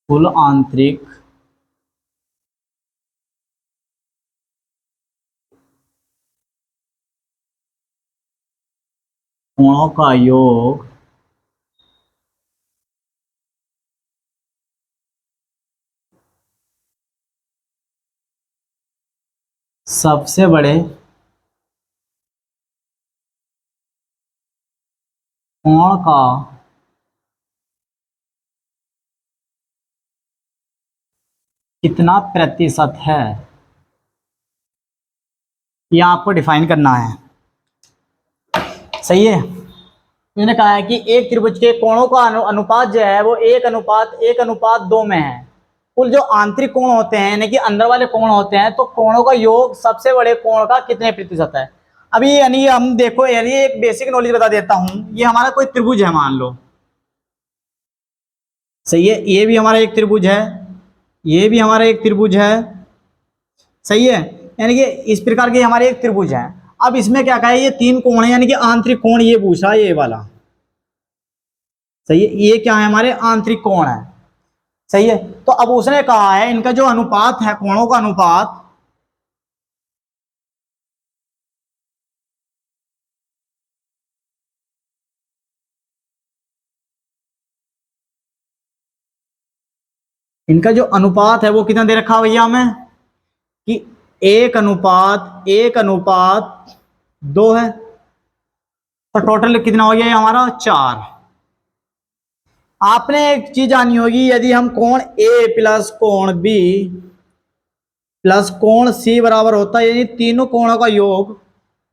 कुल आंतरिक कोणों का योग सबसे बड़े कोण का कितना प्रतिशत है, यह आपको डिफाइन करना है। सही है। मैंने कहा है कि एक त्रिभुज के कोणों का अनुपात जो है वो एक अनुपात दो में है। कुल जो आंतरिक कोण होते हैं यानी कि अंदर वाले कोण होते हैं, तो कोणों का योग सबसे बड़े कोण का कितने प्रतिशत है। अभी यानी हम देखो, यानी एक बेसिक नॉलेज बता देता हूं, ये हमारा कोई त्रिभुज है मान लो, सही है, ये भी हमारा एक त्रिभुज है, ये भी हमारा एक त्रिभुज है, सही है, यानी कि इस प्रकार के हमारे एक त्रिभुज है। अब इसमें क्या कहा है, ये तीन कोण है, यानी कि आंतरिक कोण ये पूछा ये वाला, सही है, ये क्या है हमारे आंतरिक कोण है। सही है। तो अब उसने कहा है इनका जो अनुपात है, कोणों का अनुपात, इनका जो अनुपात है वो कितना दे रखा है भैया हमें कि 1:2 है। तो टोटल कितना हो गया ये हमारा 4। आपने एक चीज जानी होगी, यदि हम कोण ए प्लस कोण बी प्लस कोण सी बराबर होता है, यानी तीनों कोणों का योग,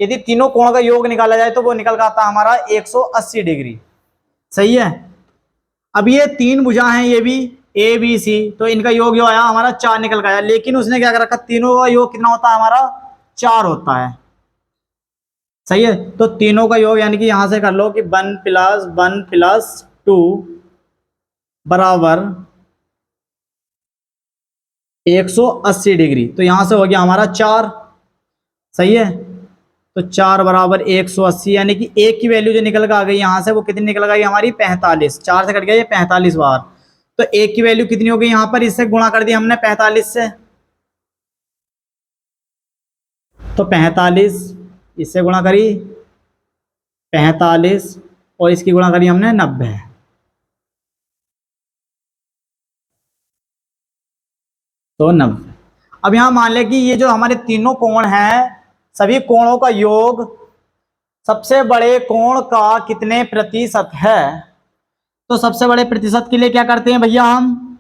यदि तीनों कोणों का योग निकाला जाए तो वो निकल कर आता है हमारा 180 डिग्री। सही है। अब ये तीन भुजा हैं, ये भी ए बी सी, तो इनका योग जो आया हमारा 4 निकल गया, लेकिन उसने क्या कर रखा, तीनों का योग कितना होता है हमारा 4 होता है। सही है। तो तीनों का योग यानी कि यहां से कर लो कि 1+1+2 बराबर 180 डिग्री। तो यहां से हो गया हमारा 4। सही है। तो 4 बराबर 180, यानी कि एक की वैल्यू जो निकल कर आ गई यहां से, वो कितनी निकल गई हमारी 45। 4 से कट गया ये 45 बार। तो एक की वैल्यू कितनी हो गई यहां पर, इससे गुणा कर दिया हमने 45 से। तो 45 इससे गुणा करी 45 और इसकी गुणा करी हमने 90। तो 90। अब यहां मान लें कि ये जो हमारे तीनों कोण हैं, सभी कोणों का योग सबसे बड़े कोण का कितने प्रतिशत है। तो सबसे बड़े प्रतिशत के लिए क्या करते हैं भैया हम,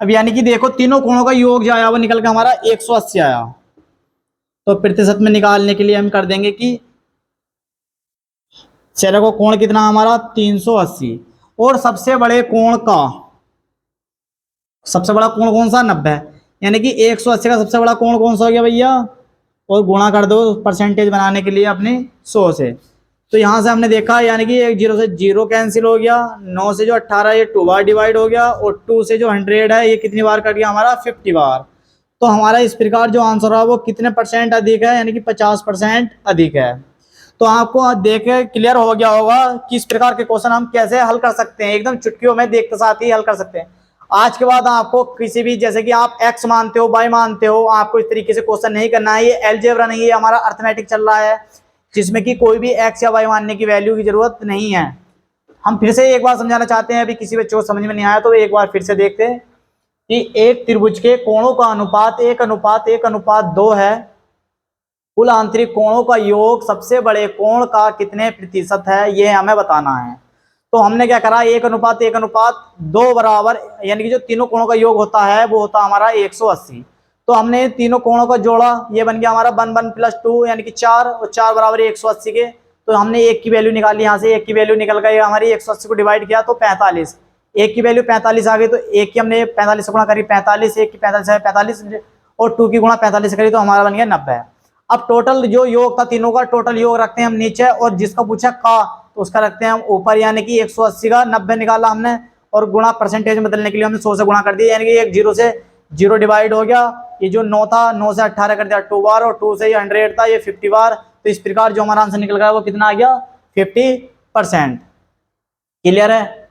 अब यानी कि देखो तीनों कोणों का योग जो आया वो निकल के हमारा 180 आया। तो प्रतिशत में निकालने के लिए हम कर देंगे कि चलो को कोण कितना हमारा 380, और सबसे बड़े कोण का, सबसे बड़ा कोण कौन सा 90, यानी कि 180 का सबसे बड़ा कोण कौन सा हो गया भैया, और गुणा कर दो परसेंटेज बनाने के लिए अपने 100 से। तो यहां से हमने देखा यानी कि एक 0 से 0 कैंसिल हो गया, 9 से जो 18 ये 2 बार डिवाइड हो गया, और 2 से जो 100 है ये कितनी बार कट गया हमारा 50 बार। तो हमारा इस प्रकार जो आंसर है वो कितने परसेंट अधिक है, यानी कि 50% अधिक है। तो आपको देख के क्लियर हो गया होगा कि इस प्रकार के क्वेश्चन हम कैसे हल कर सकते हैं, एकदम चुटकियों में देखते साथ ही हल कर सकते हैं। आज के बाद आपको किसी भी, जैसे कि आप x मानते हो y मानते हो, आपको इस तरीके से क्वेश्चन नहीं करना है। ये अलजेब्रा नहीं है, हमारा अर्थमेटिक चल रहा है, जिसमें कि कोई भी x या y मानने की वैल्यू की जरूरत नहीं है। हम फिर से एक बार समझाना चाहते हैं, अभी किसी बच्चों को समझ में नहीं आया तो एक बार फिर से देखते हैं कि एक त्रिभुज के कोणों का अनुपात 1:1:2 है। कुल आंतरिक कोणों का योग सबसे बड़े कोण का कितने प्रतिशत है, यह हमें बताना है। तो हमने क्या करा, 1:1:2 बराबर, यानी कि जो तीनों कोणों का योग होता है वो होता हमारा 180। तो हमने तीनों कोणों को जोड़ा, ये बन गया हमारा 1+1+2 यानी कि 4, और 4 बराबर 180 के। तो हमने एक की वैल्यू निकाली, यहाँ से एक की वैल्यू निकल गई हमारी, 180 को डिवाइड किया तो 45, एक की वैल्यू 45 आ गई। तो एक की हमने 45 से गुणा करी 45, एक की 45 है 45, और 2 की गुणा 45 से करी तो हमारा बन गया 90। अब टोटल जो योग था तीनों का टोटल योग रखते हैं हम नीचे, और जिसका पूछा का तो उसका रखते हैं हम ऊपर, यानी कि 180 का 90 निकाला हमने, और गुणा परसेंटेज में बदलने के लिए हमने 100 से गुणा कर दिया, यानी कि एक 0 से 0 डिवाइड हो गया। ये जो 9 था, 9 से 18 कर दिया 2 बार, और 2 से ये 100 था ये 50 बार। तो इस प्रकार जो हमारा आंसर निकल गया वो कितना आ गया 50%। क्लियर है।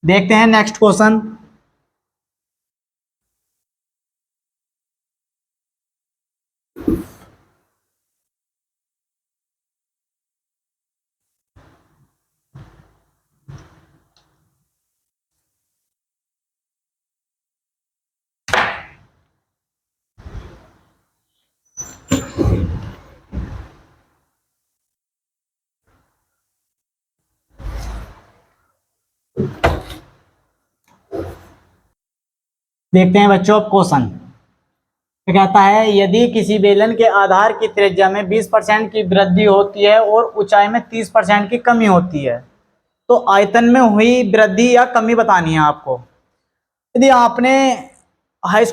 देखते हैं नेक्स्ट क्वेश्चन। देखते हैं बच्चों क्वेश्चन क्या कहता है, यदि किसी बेलन के आधार की त्रिज्या में 20% की वृद्धि होती है और ऊंचाई में 30% की कमी होती है, तो आयतन में हुई वृद्धि या कमी बतानी है आपको। यदि आपने जब हाई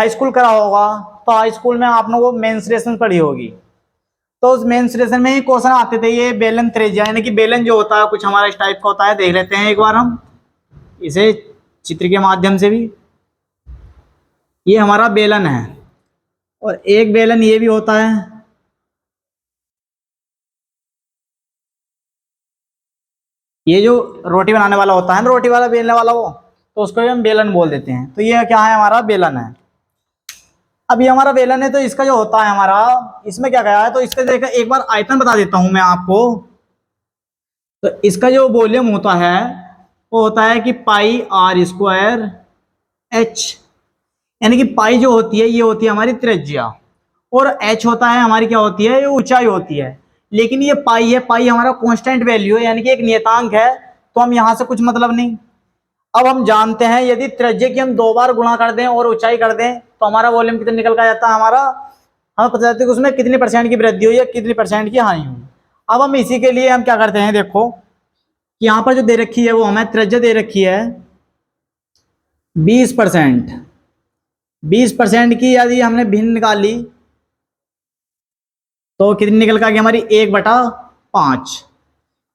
स्कूल करा होगा तो हाई स्कूल में आपने वो मेंस्ट्रुएशन पढ़ी होगी, तो उस मेंस्ट्रुएशन में ही क्वेश्चन आते थे। ये बेलन त्रिज्या, यानी कि बेलन जो होता है कुछ हमारा इस टाइप का होता है, देख लेते हैं एक बार हम इसे चित्र के माध्यम से भी। ये हमारा बेलन है, और एक बेलन ये भी होता है, ये जो रोटी बनाने वाला होता है ना, रोटी वाला बेलने वाला वो, तो उसको भी हम बेलन बोल देते हैं। तो ये क्या है, हमारा बेलन है। अब ये हमारा बेलन है, तो इसका जो होता है हमारा, इसमें क्या गया है, तो इसका देखा एक बार आयतन बता देता हूं मैं आपको। तो इसका जो वॉल्यूम होता है वो होता है कि पाई r स्क्वायर एच, यानी कि पाई जो होती है ये होती है हमारी त्रिज्या, और एच होता है हमारी क्या होती है, ये ऊंचाई होती है। लेकिन ये पाई है, पाई हमारा कांस्टेंट वैल्यू है, यानी कि एक नियतांक है, तो हम यहां से कुछ मतलब नहीं। अब हम जानते हैं यदि त्रिज्या की हम 2 बार गुणा कर दें और ऊंचाई कर दें तो हमारा वॉल्यूम कितना निकल का जाता है, हमारा हमें पता चलता है कि उसमें कितनी परसेंट की वृद्धि हुई है, कितनी परसेंट की हानि हुई। अब हम इसी के लिए हम क्या करते हैं, देखो कि यहाँ पर जो दे रखी है वो हमें त्रिज्या दे रखी है 20%। 20% की यदि हमने भिन्न निकाली तो कितनी निकल का गया हमारी 1/5।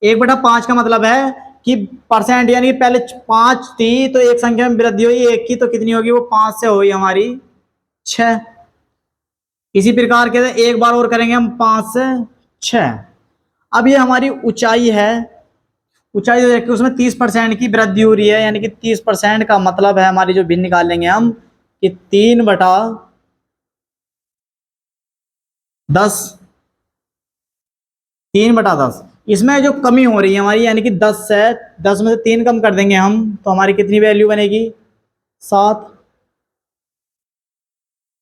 1/5 का मतलब है कि परसेंट, यानी पहले 5 थी तो एक संख्या में वृद्धि हुई 1 की, तो कितनी होगी वो 5 से हुई हमारी 6। इसी प्रकार के एक बार और करेंगे हम 5 से 6। अब ये हमारी ऊंचाई है, ऊंचाई जो देखिए उसमें 30% की वृद्धि हो रही है, यानी कि 30% का मतलब है हमारी जो भिन्न निकालेंगे हम कि 3/10। 3/10 इसमें जो कमी हो रही है हमारी, यानी कि 10 है, 10 में से 3 कम कर देंगे हम तो हमारी कितनी वैल्यू बनेगी, 7।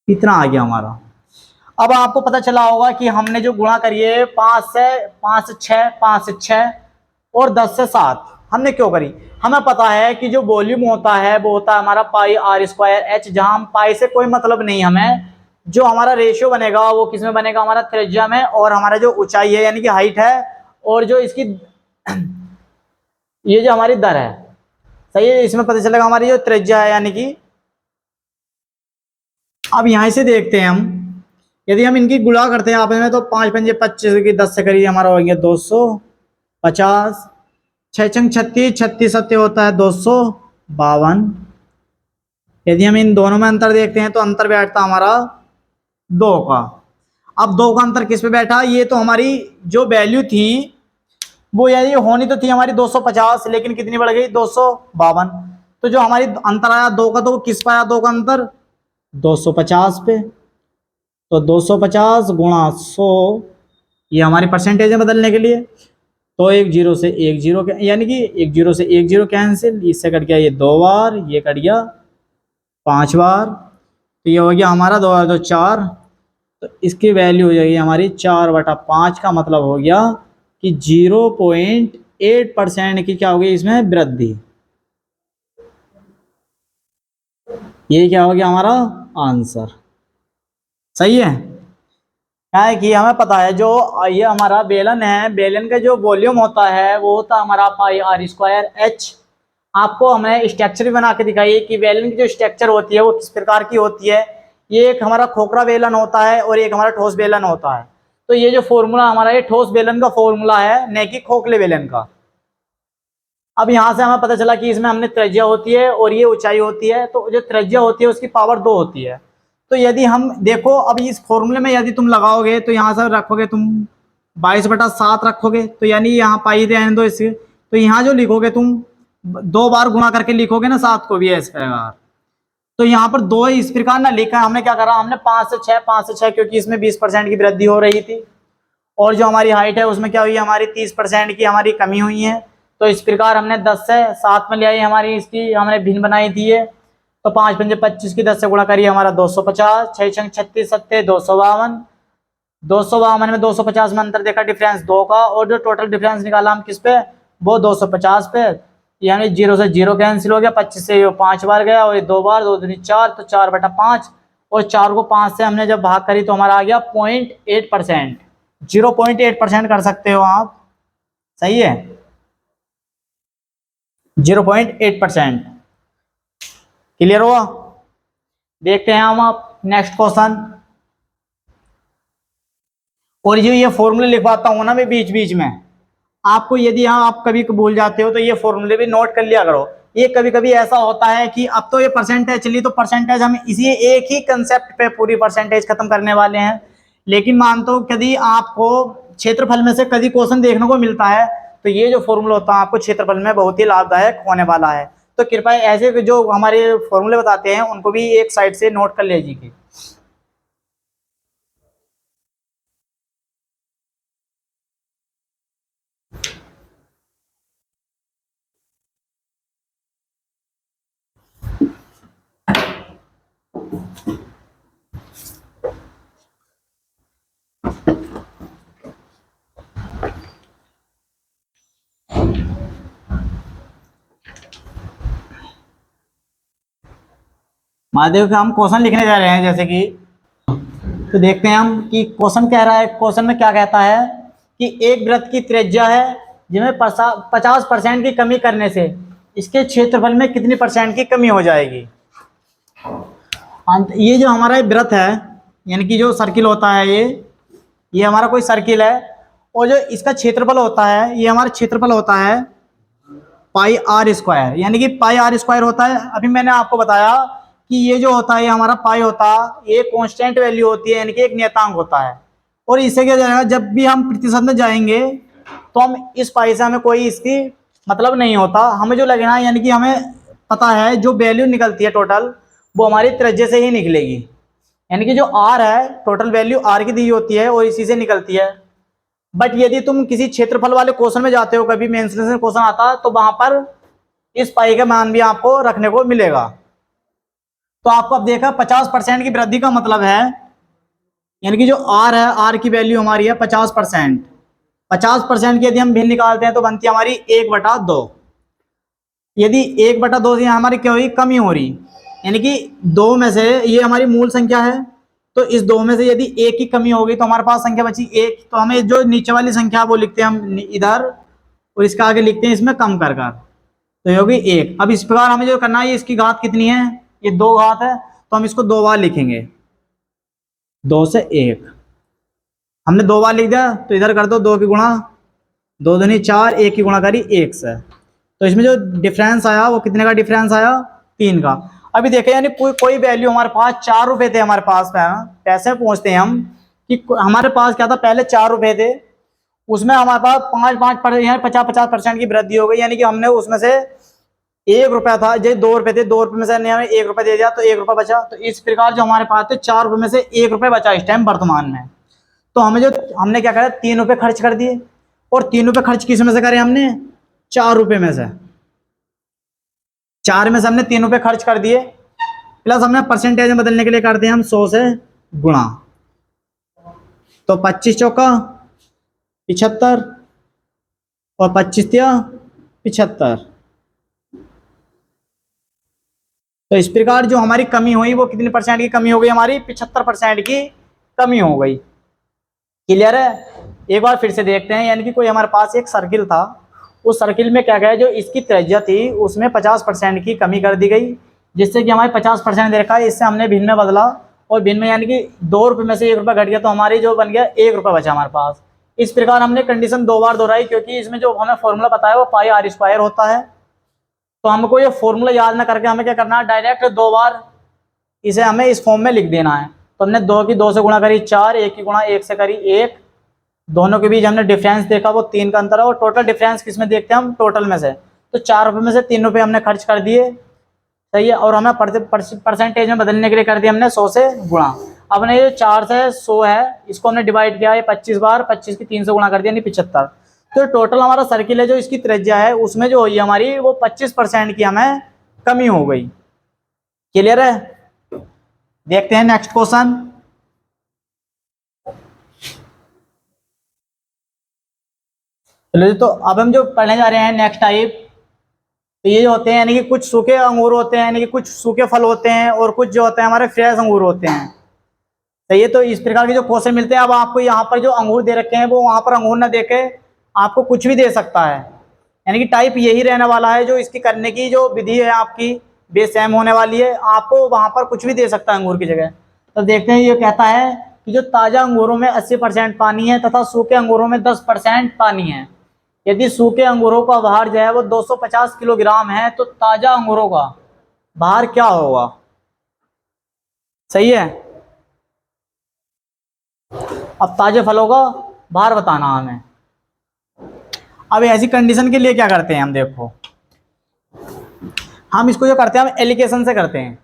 इतना आ गया हमारा। अब आपको पता चला होगा कि हमने जो गुणा करी है 5 से 6, 5 से 6 और 10 से 7 हमने क्यों करी। हमें पता है कि जो वॉल्यूम होता है वो होता है हमारा पाई आर स्क्वायर एच, जहां हम पाई से कोई मतलब नहीं हमें, जो हमारा रेशियो बनेगा वो किस में बनेगा, हमारा त्रिज्या में, और हमारा जो ऊंचाई है यानी कि हाइट है, और जो इसकी ये जो हमारी दर है, सही है, इसमें पता चलेगा हमारी जो त्रिज्या है यानी कि। अब यहां से देखते हैं हम, यदि हम इनकी गुणा करते हैं आपस में तो 5×5 = 25 की 10 से करिए हमारा हो गया 250। 6×6 = 36, 36 होता है 252। यदि हम इन दोनों में अंतर देखते हैं तो अंतर बैठता हमारा 2 का। अब 2 का अंतर किस पे बैठा, ये तो हमारी जो वैल्यू थी वो यदि होनी तो थी हमारी 250, लेकिन कितनी बढ़ गई 252। तो जो हमारी अंतर आया 2 का, तो वो किस पे आया 2 का अंतर, 250 पे। तो 250 गुणा 100, ये हमारी परसेंटेज है बदलने के लिए। तो एक जीरो से एक जीरो, यानी कि एक जीरो से एक जीरो कैंसिल, इससे कट गया ये 2 बार, ये कट गया 5 बार, तो ये हो गया हमारा 2 2 4। तो इसकी वैल्यू हो जाएगी हमारी 4/5 का मतलब हो गया कि 0.8% की क्या होगी इसमें वृद्धि। ये क्या हो गया हमारा आंसर, सही है। क्या है कि हमें पता है जो ये हमारा बेलन है, बेलन का जो वॉल्यूम होता है वो होता है हमारा पाई आर स्क्वायर एच। आपको हमने स्ट्रक्चर भी बना के दिखाई है कि बेलन की जो स्ट्रक्चर होती है वो किस प्रकार की होती है। ये एक हमारा खोखला बेलन होता है और एक हमारा ठोस बेलन होता है। तो ये जो फॉर्मूला हमारा, ये ठोस बेलन का फॉर्मूला है, न कि खोखले बेलन का। अब यहाँ से हमें पता चला कि इसमें हमने त्रिज्या होती है और ये ऊंचाई होती है, तो जो त्रिज्या होती है उसकी पावर 2 होती है। तो यदि हम देखो अब इस फॉर्मूले में यदि तुम लगाओगे तो यहाँ से रखोगे तुम 22/7 रखोगे, तो यानी यहाँ पाई रहने दो इसके, तो यहाँ जो लिखोगे तुम 2 बार गुणा करके लिखोगे ना 7 को भी इस प्रकार। तो यहाँ पर 2 इस प्रकार ना लिखा, हमने क्या करा, हमने 5 से 6, 5 से 6, क्योंकि इसमें 20% की वृद्धि हो रही थी, और जो हमारी हाइट है उसमें क्या हुई, हमारी 30% की हमारी कमी हुई है। तो इस प्रकार हमने 10 से 7 में ले आई, हमारी इसकी हमने भिन्न बनाई थी है। तो 5×5 = 25 की 10 से गुणा करिए हमारा 250। 6×36 = 36, 252। 252 में 250 में अंतर देखा डिफरेंस 2 का, और जो टोटल डिफरेंस निकाला हम किस पे, वो 250 पे। यानी 0 से 0 कैंसिल हो गया, 25 से 5 बार गया और ये 2 बार, 2 दूनी 4, तो 4/5। और 4 को 5 से हमने जब भाग करी तो हमारा आ गया 0.8%। 0.8% कर सकते हो आप, सही है, 0.8%। क्लियर हुआ। देखते हैं हम आप नेक्स्ट क्वेश्चन। और ये फॉर्मूले लिखवाता हूं ना मैं बीच बीच में आपको, यदि यहाँ आप कभी भूल जाते हो तो ये फॉर्मूले भी नोट कर लिया करो। ये कभी कभी ऐसा होता है कि अब तो ये परसेंटेज चली, तो परसेंटेज हम इसी एक ही कंसेप्ट पे पूरी परसेंटेज खत्म करने वाले हैं। लेकिन मानते हो कभी आपको क्षेत्रफल में से कभी क्वेश्चन देखने को मिलता है, तो ये जो फॉर्मूला होता है आपको क्षेत्रफल में बहुत ही लाभदायक होने वाला है। तो कृपया ऐसे जो हमारे फॉर्मूले बताते हैं उनको भी एक साइड से नोट कर लीजिए। महादेव का हम क्वेश्चन लिखने जा रहे हैं, जैसे कि तो देखते हैं हम कि क्वेश्चन कह रहा है, क्वेश्चन में क्या कहता है कि एक वृत्त की त्रिज्या है जिसमें 50% की कमी करने से इसके क्षेत्रफल में कितनी परसेंट की कमी हो जाएगी। ये जो हमारा वृत्त है, यानी कि जो सर्किल होता है, ये हमारा कोई सर्किल है, और जो इसका क्षेत्रफल होता है, ये हमारा क्षेत्रफल होता है पाई आर स्क्वायर, यानी कि पाई आर स्क्वायर होता है। अभी मैंने आपको बताया कि ये जो होता है, ये हमारा पाई होता है, ये कांस्टेंट वैल्यू होती है, यानी कि एक नियतांक होता है। और इससे क्या जाएगा, जब भी हम प्रतिशत में जाएंगे तो हम इस पाई से हमें कोई इसकी मतलब नहीं होता, हमें जो लगना है, यानी कि हमें पता है जो वैल्यू निकलती है टोटल, वो हमारी त्रिज्या से ही निकलेगी। यानी कि जो आर है, टोटल वैल्यू आर की दी होती है और इसी से निकलती है। बट यदि तुम किसी क्षेत्रफल वाले क्वेश्चन में जाते हो, कभी मेंस में क्वेश्चन आता है, तो वहां पर इस पाई का मान भी आपको रखने को मिलेगा। तो आपको अब देखा 50% की वृद्धि का मतलब है, यानी कि जो आर है, आर की वैल्यू हमारी है 50%। 50% की यदि हम भिन्न निकालते हैं तो बनती है हमारी 1/2। यदि 1/2 से हमारी क्या हुई, कमी हो रही, यानी कि दो में से ये हमारी मूल संख्या है, तो इस दो में से यदि एक की कमी हो गई तो हमारे पास संख्या बची एक, तो हमें जो नीचे वाली संख्या वो लिखते हैं हम इधर, और इसका आगे लिखते हैं इसमें कम कर कर, तो ये होगी 1। अब इस प्रकार हमें जो करना है, इसकी घात कितनी है, ये 2 घात है, तो हम इसको 2 बार लिखेंगे, 2 से 1। हमने 2 बार लिख दिया, तो इधर कर दो 2 की गुणा, 2 दूनी 4, 1 की गुणा करी 1 से, तो इसमें जो डिफरेंस आया वो कितने का डिफरेंस आया, 3 का। अभी देखें, यानी कोई वैल्यू हमारे पास 4 रुपए थे, हमारे पास पैसे पहुंचते हैं हम कि हमारे पास क्या था, पहले 4 रुपए थे, उसमें हमारे पास 50% की वृद्धि हो गई, यानी कि हमने उसमें से 1 रुपया था, जैसे 2 रुपए थे, 2 रुपए में से हमें 1 रुपया दे दिया, तो 1 रुपया बचा। तो इस प्रकार जो हमारे पास थे 4 रुपए में से 1 रुपया बचा इस टाइम वर्तमान में। तो हमने क्या करा, 3 रुपए खर्च कर दिए, और 3 रुपए खर्च किस में से करे हमने, 4 रुपए में से, 4 में से हमने 3 रुपए खर्च कर दिए, प्लस हमने परसेंटेज में बदलने के लिए करते हैं हम 100 से गुणा, तो 25 चौका 75 और 25 तिया 75। तो इस प्रकार जो हमारी कमी हुई वो कितनी परसेंट की कमी हो गई, हमारी 75% की कमी हो गई। क्लियर है। एक बार फिर से देखते हैं, यानी कि कोई हमारे पास एक सर्किल था, उस सर्किल में क्या गया, जो इसकी त्रिज्या थी उसमें 50% की कमी कर दी गई, जिससे कि हमारे 50% दे रखा है, इससे हमने भिन्न में बदला, और भिन्न में यानी कि 2 रुपये में से 1 रुपया घट गया, तो हमारी जो बन गया 1 रुपया बचा हमारे पास। इस प्रकार हमने कंडीशन 2 बार दोहराई, क्योंकि इसमें जो हमें फॉर्मूला पता है वो पाई आर स्क्वायर होता है। तो हमको ये फॉर्मूला याद ना करके हमें क्या करना है, डायरेक्ट 2 बार इसे हमें इस फॉर्म में लिख देना है। तो हमने 2 की 2 से गुणा करी 4, 1 की गुणा 1 से करी 1, दोनों के बीच हमने डिफरेंस देखा वो 3 का अंतर है, और टोटल डिफरेंस किस में देखते हैं हम, टोटल में से। तो 4 रुपये में से 3 रुपये हमने खर्च कर दिए, सही है, और हमें परसेंटेज में बदलने के लिए कर दिया हमने 100 से गुणा। अब ने ये 4 से 100 है, इसको हमने डिवाइड किया है 25 बार, 25 की 3 से गुणा कर दिया, यानी 75। तो टोटल हमारा सर्किल है जो इसकी त्रिज्या है उसमें जो हुई हमारी वो 25% की हमें कमी हो गई। क्लियर है। देखते हैं नेक्स्ट क्वेश्चन। चलो, तो अब हम जो पढ़ने जा रहे हैं नेक्स्ट टाइप, तो ये जो होते हैं, यानी कि कुछ सूखे अंगूर होते हैं, यानी कि कुछ सूखे फल होते हैं, और कुछ जो होते हैं हमारे फ्रेश अंगूर होते हैं। सही है। तो इस प्रकार के जो क्वेश्चन मिलते हैं, अब आपको यहाँ पर जो अंगूर दे रखे हैं वो वहां पर अंगूर ना देके आपको कुछ भी दे सकता है, यानी कि टाइप यही रहने वाला है, जो इसकी करने की जो विधि है आपकी बेस सेम होने वाली है, आपको वहां पर कुछ भी दे सकता है अंगूर की जगह। तो देखते हैं, ये कहता है कि जो ताजा अंगूरों में 80% पानी है तथा सूखे अंगूरों में 10% पानी है। यदि सूखे अंगूरों का भार जो है वो 250 किलोग्राम है, तो ताजा अंगूरों का भार क्या होगा। सही है। अब ताजे फलों का भार बताना हमें। अब ऐसी कंडीशन के लिए क्या करते हैं हम, देखो हम इसको जो करते हैं हम एलिगेशन से करते हैं,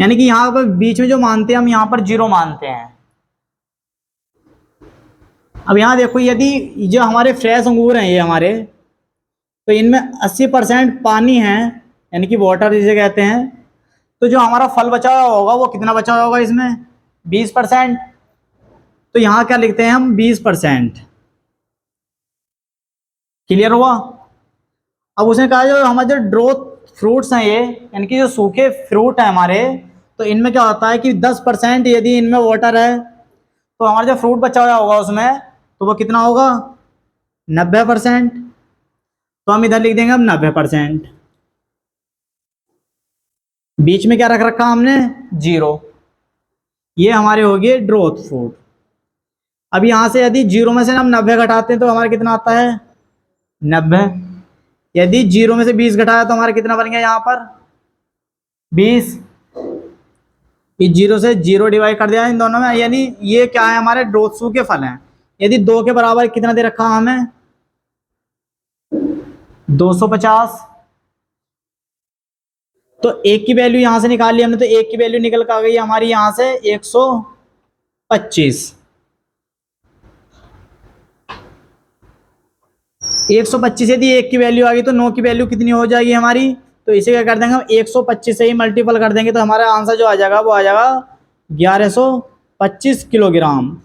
यानी कि यहाँ पर बीच में जो मानते हैं हम यहाँ पर 0 मानते हैं। अब यहाँ देखो, यदि जो हमारे फ्रेश अंगूर हैं ये हमारे, तो इनमें 80% पानी है, यानी कि वाटर जिसे कहते हैं, तो जो हमारा फल बचा हुआ होगा वो कितना बचा हुआ होगा इसमें, 20%। तो यहाँ क्या लिखते हैं हम, 20%। क्लियर हुआ। अब उसने कहा जो हमारा जो फ्रूट्स हैं ये, यानी कि जो सूखे फ्रूट हैं हमारे, तो इनमें क्या होता है कि 10% यदि इनमें वाटर है तो हमारा जो फ्रूट बचा हुआ होगा उसमें, तो वो कितना होगा, 90%। तो हम इधर लिख देंगे अब 90%। बीच में क्या रख रखा हमने, 0। ये हमारे हो गए ड्रोथ फूड। अब यहां से यदि 0 में से हम 90 घटाते हैं तो हमारा कितना आता है, 90। यदि 0 में से 20 घटाया तो हमारा कितना बन गया यहाँ पर, 20। इस 0 से 0 डिवाइड कर दिया इन दोनों में, यानी ये क्या है, हमारे ड्रोथ फूड के फल हैं। यदि 2 के बराबर कितना दे रखा हमें, 250। तो 1 की वैल्यू यहां से निकाल ली हमने, तो 1 की वैल्यू निकल कर आ गई हमारी यहां से 125। 125 यदि 1 की वैल्यू आ गई तो 9 की वैल्यू कितनी हो जाएगी हमारी, तो इसे क्या कर देंगे हम 125 से ही मल्टीपल कर देंगे, तो हमारा आंसर जो आ जाएगा वो आ जाएगा 1125 किलोग्राम।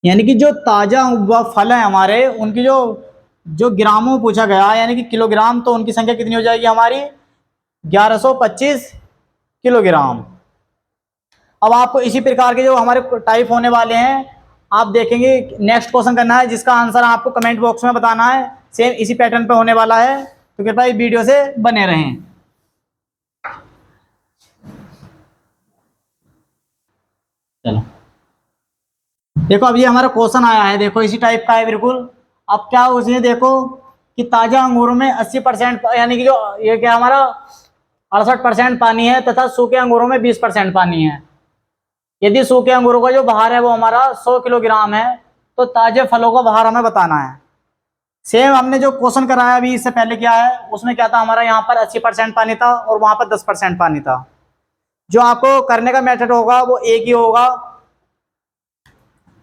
यानी कि जो ताजा हुआ फल है हमारे, उनकी जो जो ग्रामों में पूछा गया, यानी कि किलोग्राम, तो उनकी संख्या कितनी हो जाएगी हमारी, 1125 किलोग्राम। अब आपको इसी प्रकार के जो हमारे टाइप होने वाले हैं, आप देखेंगे नेक्स्ट क्वेश्चन करना है जिसका आंसर आपको कमेंट बॉक्स में बताना है। सेम इसी पैटर्न पे होने वाला है, तो कृपया इस वीडियो से बने रहें। चलो देखो, अब ये हमारा क्वेश्चन आया है, देखो इसी टाइप का है बिल्कुल। अब क्या उसमें देखो कि ताजा अंगूरों में 80%, यानी कि जो ये क्या हमारा 68% पानी है, तथा सूखे अंगूरों में 20% पानी है। यदि सूखे अंगूरों का जो भार है वो हमारा 100 किलोग्राम है, तो ताजे फलों का भार हमें बताना है। सेम हमने जो क्वेश्चन कराया अभी इससे पहले क्या है, उसमें क्या था, हमारा यहाँ पर 80% पानी था और वहां पर 10% पानी था। जो आपको करने का मेथड होगा वो एक ही होगा।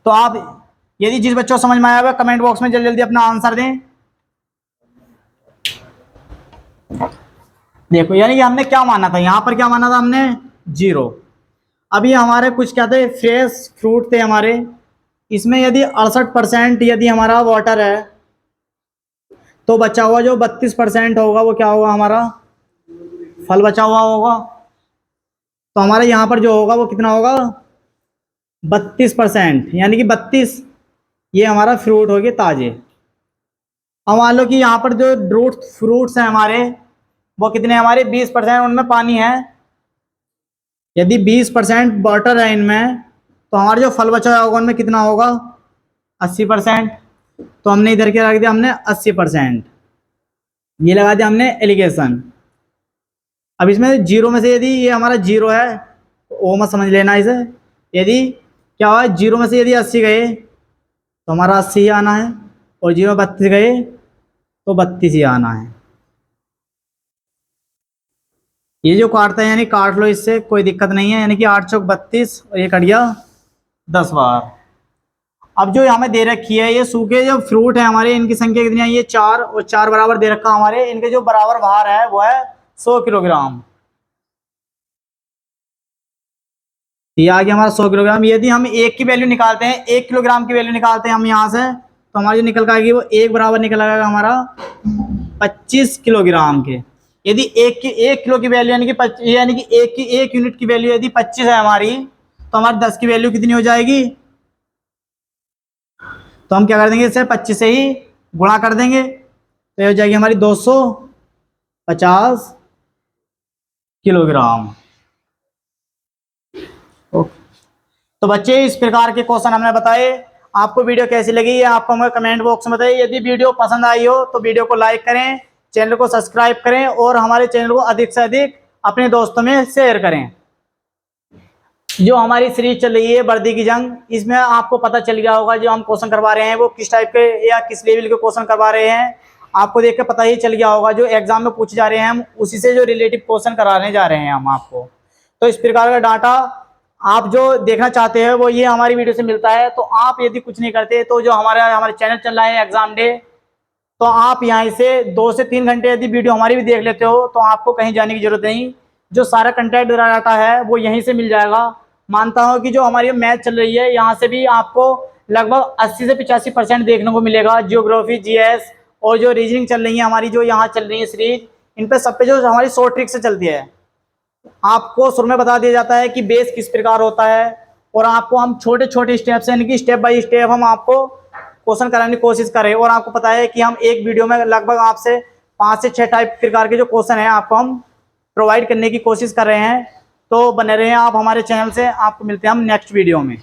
तो आप यदि जिस बच्चों को समझ में आया हुआ कमेंट बॉक्स में जल्दी जल्दी अपना आंसर दें। देखो यानी कि हमने क्या माना था, यहाँ पर क्या माना था हमने, 0। अब ये हमारे कुछ क्या थे, फ्रेश फ्रूट थे हमारे, इसमें यदि 68% यदि हमारा वाटर है, तो बचा हुआ जो 32% होगा वो क्या होगा, हमारा फल बचा हुआ होगा। तो हमारे यहाँ पर जो होगा वो कितना होगा, 32%, यानी कि 32 ये हमारा फ्रूट हो गए ताजे। अब मान लो कि यहाँ पर जो फ्रूट्स हैं हमारे, वो कितने हमारे 20%, उनमें पानी है। यदि 20% वाटर है इनमें, तो हमारा जो फल बचा होगा उनमें कितना होगा, 80%। तो हमने इधर क्या रख दिया, हमने 80%, ये लगा दिया हमने एलिगेशन। अब इसमें 0 में से यदि ये हमारा 0 है, ओ मत समझ लेना इसे। यदि क्या हुआ, 0 में से यदि 80 गए तो हमारा 80 ही आना है, और 0 में 32 गए तो 32 ही आना है। ये जो काटता है यानी काट लो, इससे कोई दिक्कत नहीं है। यानी कि 8 चौक 32 और ये कट गया 10 बार। अब जो हमें दे रखी है ये सूखे जो फ्रूट है हमारे, इनकी संख्या कितनी है, ये 4 और 4 बराबर दे रखा हमारे। इनके जो बराबर भार है वो है 100 किलोग्राम। ये आ गया हमारा 100 किलोग्राम। यदि हम 1 की वैल्यू निकालते हैं, 1 किलोग्राम की वैल्यू निकालते हैं हम यहाँ से, तो हमारी जो निकल कर आएगी वो 1 बराबर निकल आएगा हमारा 25 किलोग्राम के। यदि 1 किलो की वैल्यू यानी कि 1 यूनिट की वैल्यू यदि 25 है हमारी, तो हमारी 10 की वैल्यू कितनी हो जाएगी, तो हम क्या कर देंगे, इसे 25 से ही गुणा कर देंगे, तो ये हो जाएगी हमारी 250 किलोग्राम। तो बच्चे इस प्रकार के क्वेश्चन हमने बताए। आपको वीडियो कैसी लगी है आपको हमें कमेंट बॉक्स में बताइए। यदि वीडियो पसंद आई हो तो वीडियो को लाइक करें, चैनल को सब्सक्राइब करें और हमारे चैनल को अधिक से अधिक अपने दोस्तों में शेयर करें। जो हमारी सीरीज चल रही है वर्दी की जंग, इसमें आपको पता चल गया होगा जो हम क्वेश्चन करवा रहे हैं वो किस टाइप के या किस लेवल के क्वेश्चन करवा रहे हैं। आपको देख के पता ही चल गया होगा जो एग्जाम में पूछे जा रहे हैं हम उसी से जो रिलेटिव क्वेश्चन कराने जा रहे हैं हम आपको। तो इस प्रकार का डाटा आप जो देखना चाहते हैं वो ये हमारी वीडियो से मिलता है। तो आप यदि कुछ नहीं करते तो जो हमारे चैनल चल रहा है एग्जाम डे, तो आप यहाँ से 2 से 3 घंटे यदि वीडियो हमारी भी देख लेते हो तो आपको कहीं जाने की जरूरत नहीं। जो सारा कंटेंट डाटा है वो यहीं से मिल जाएगा। मानता हूँ कि जो हमारी मैथ चल रही है यहाँ से भी आपको लगभग 80 से 85% देखने को मिलेगा। जियोग्राफी, जीएस और जो रीजनिंग चल रही है हमारी, जो यहाँ चल रही है सीरीज, इन पे सब पे जो हमारी शॉर्ट ट्रिक से चलती है। आपको शुरू में बता दिया जाता है कि बेस किस प्रकार होता है, और आपको हम छोटे छोटे स्टेप से यानी कि स्टेप बाय स्टेप हम आपको क्वेश्चन कराने की कोशिश करें। और आपको पता है कि हम एक वीडियो में लगभग आपसे 5 से 6 टाइप प्रकार के जो क्वेश्चन हैं आपको हम प्रोवाइड करने की कोशिश कर रहे हैं। तो बने रहें आप हमारे चैनल से। आपको मिलते हैं हम नेक्स्ट वीडियो में।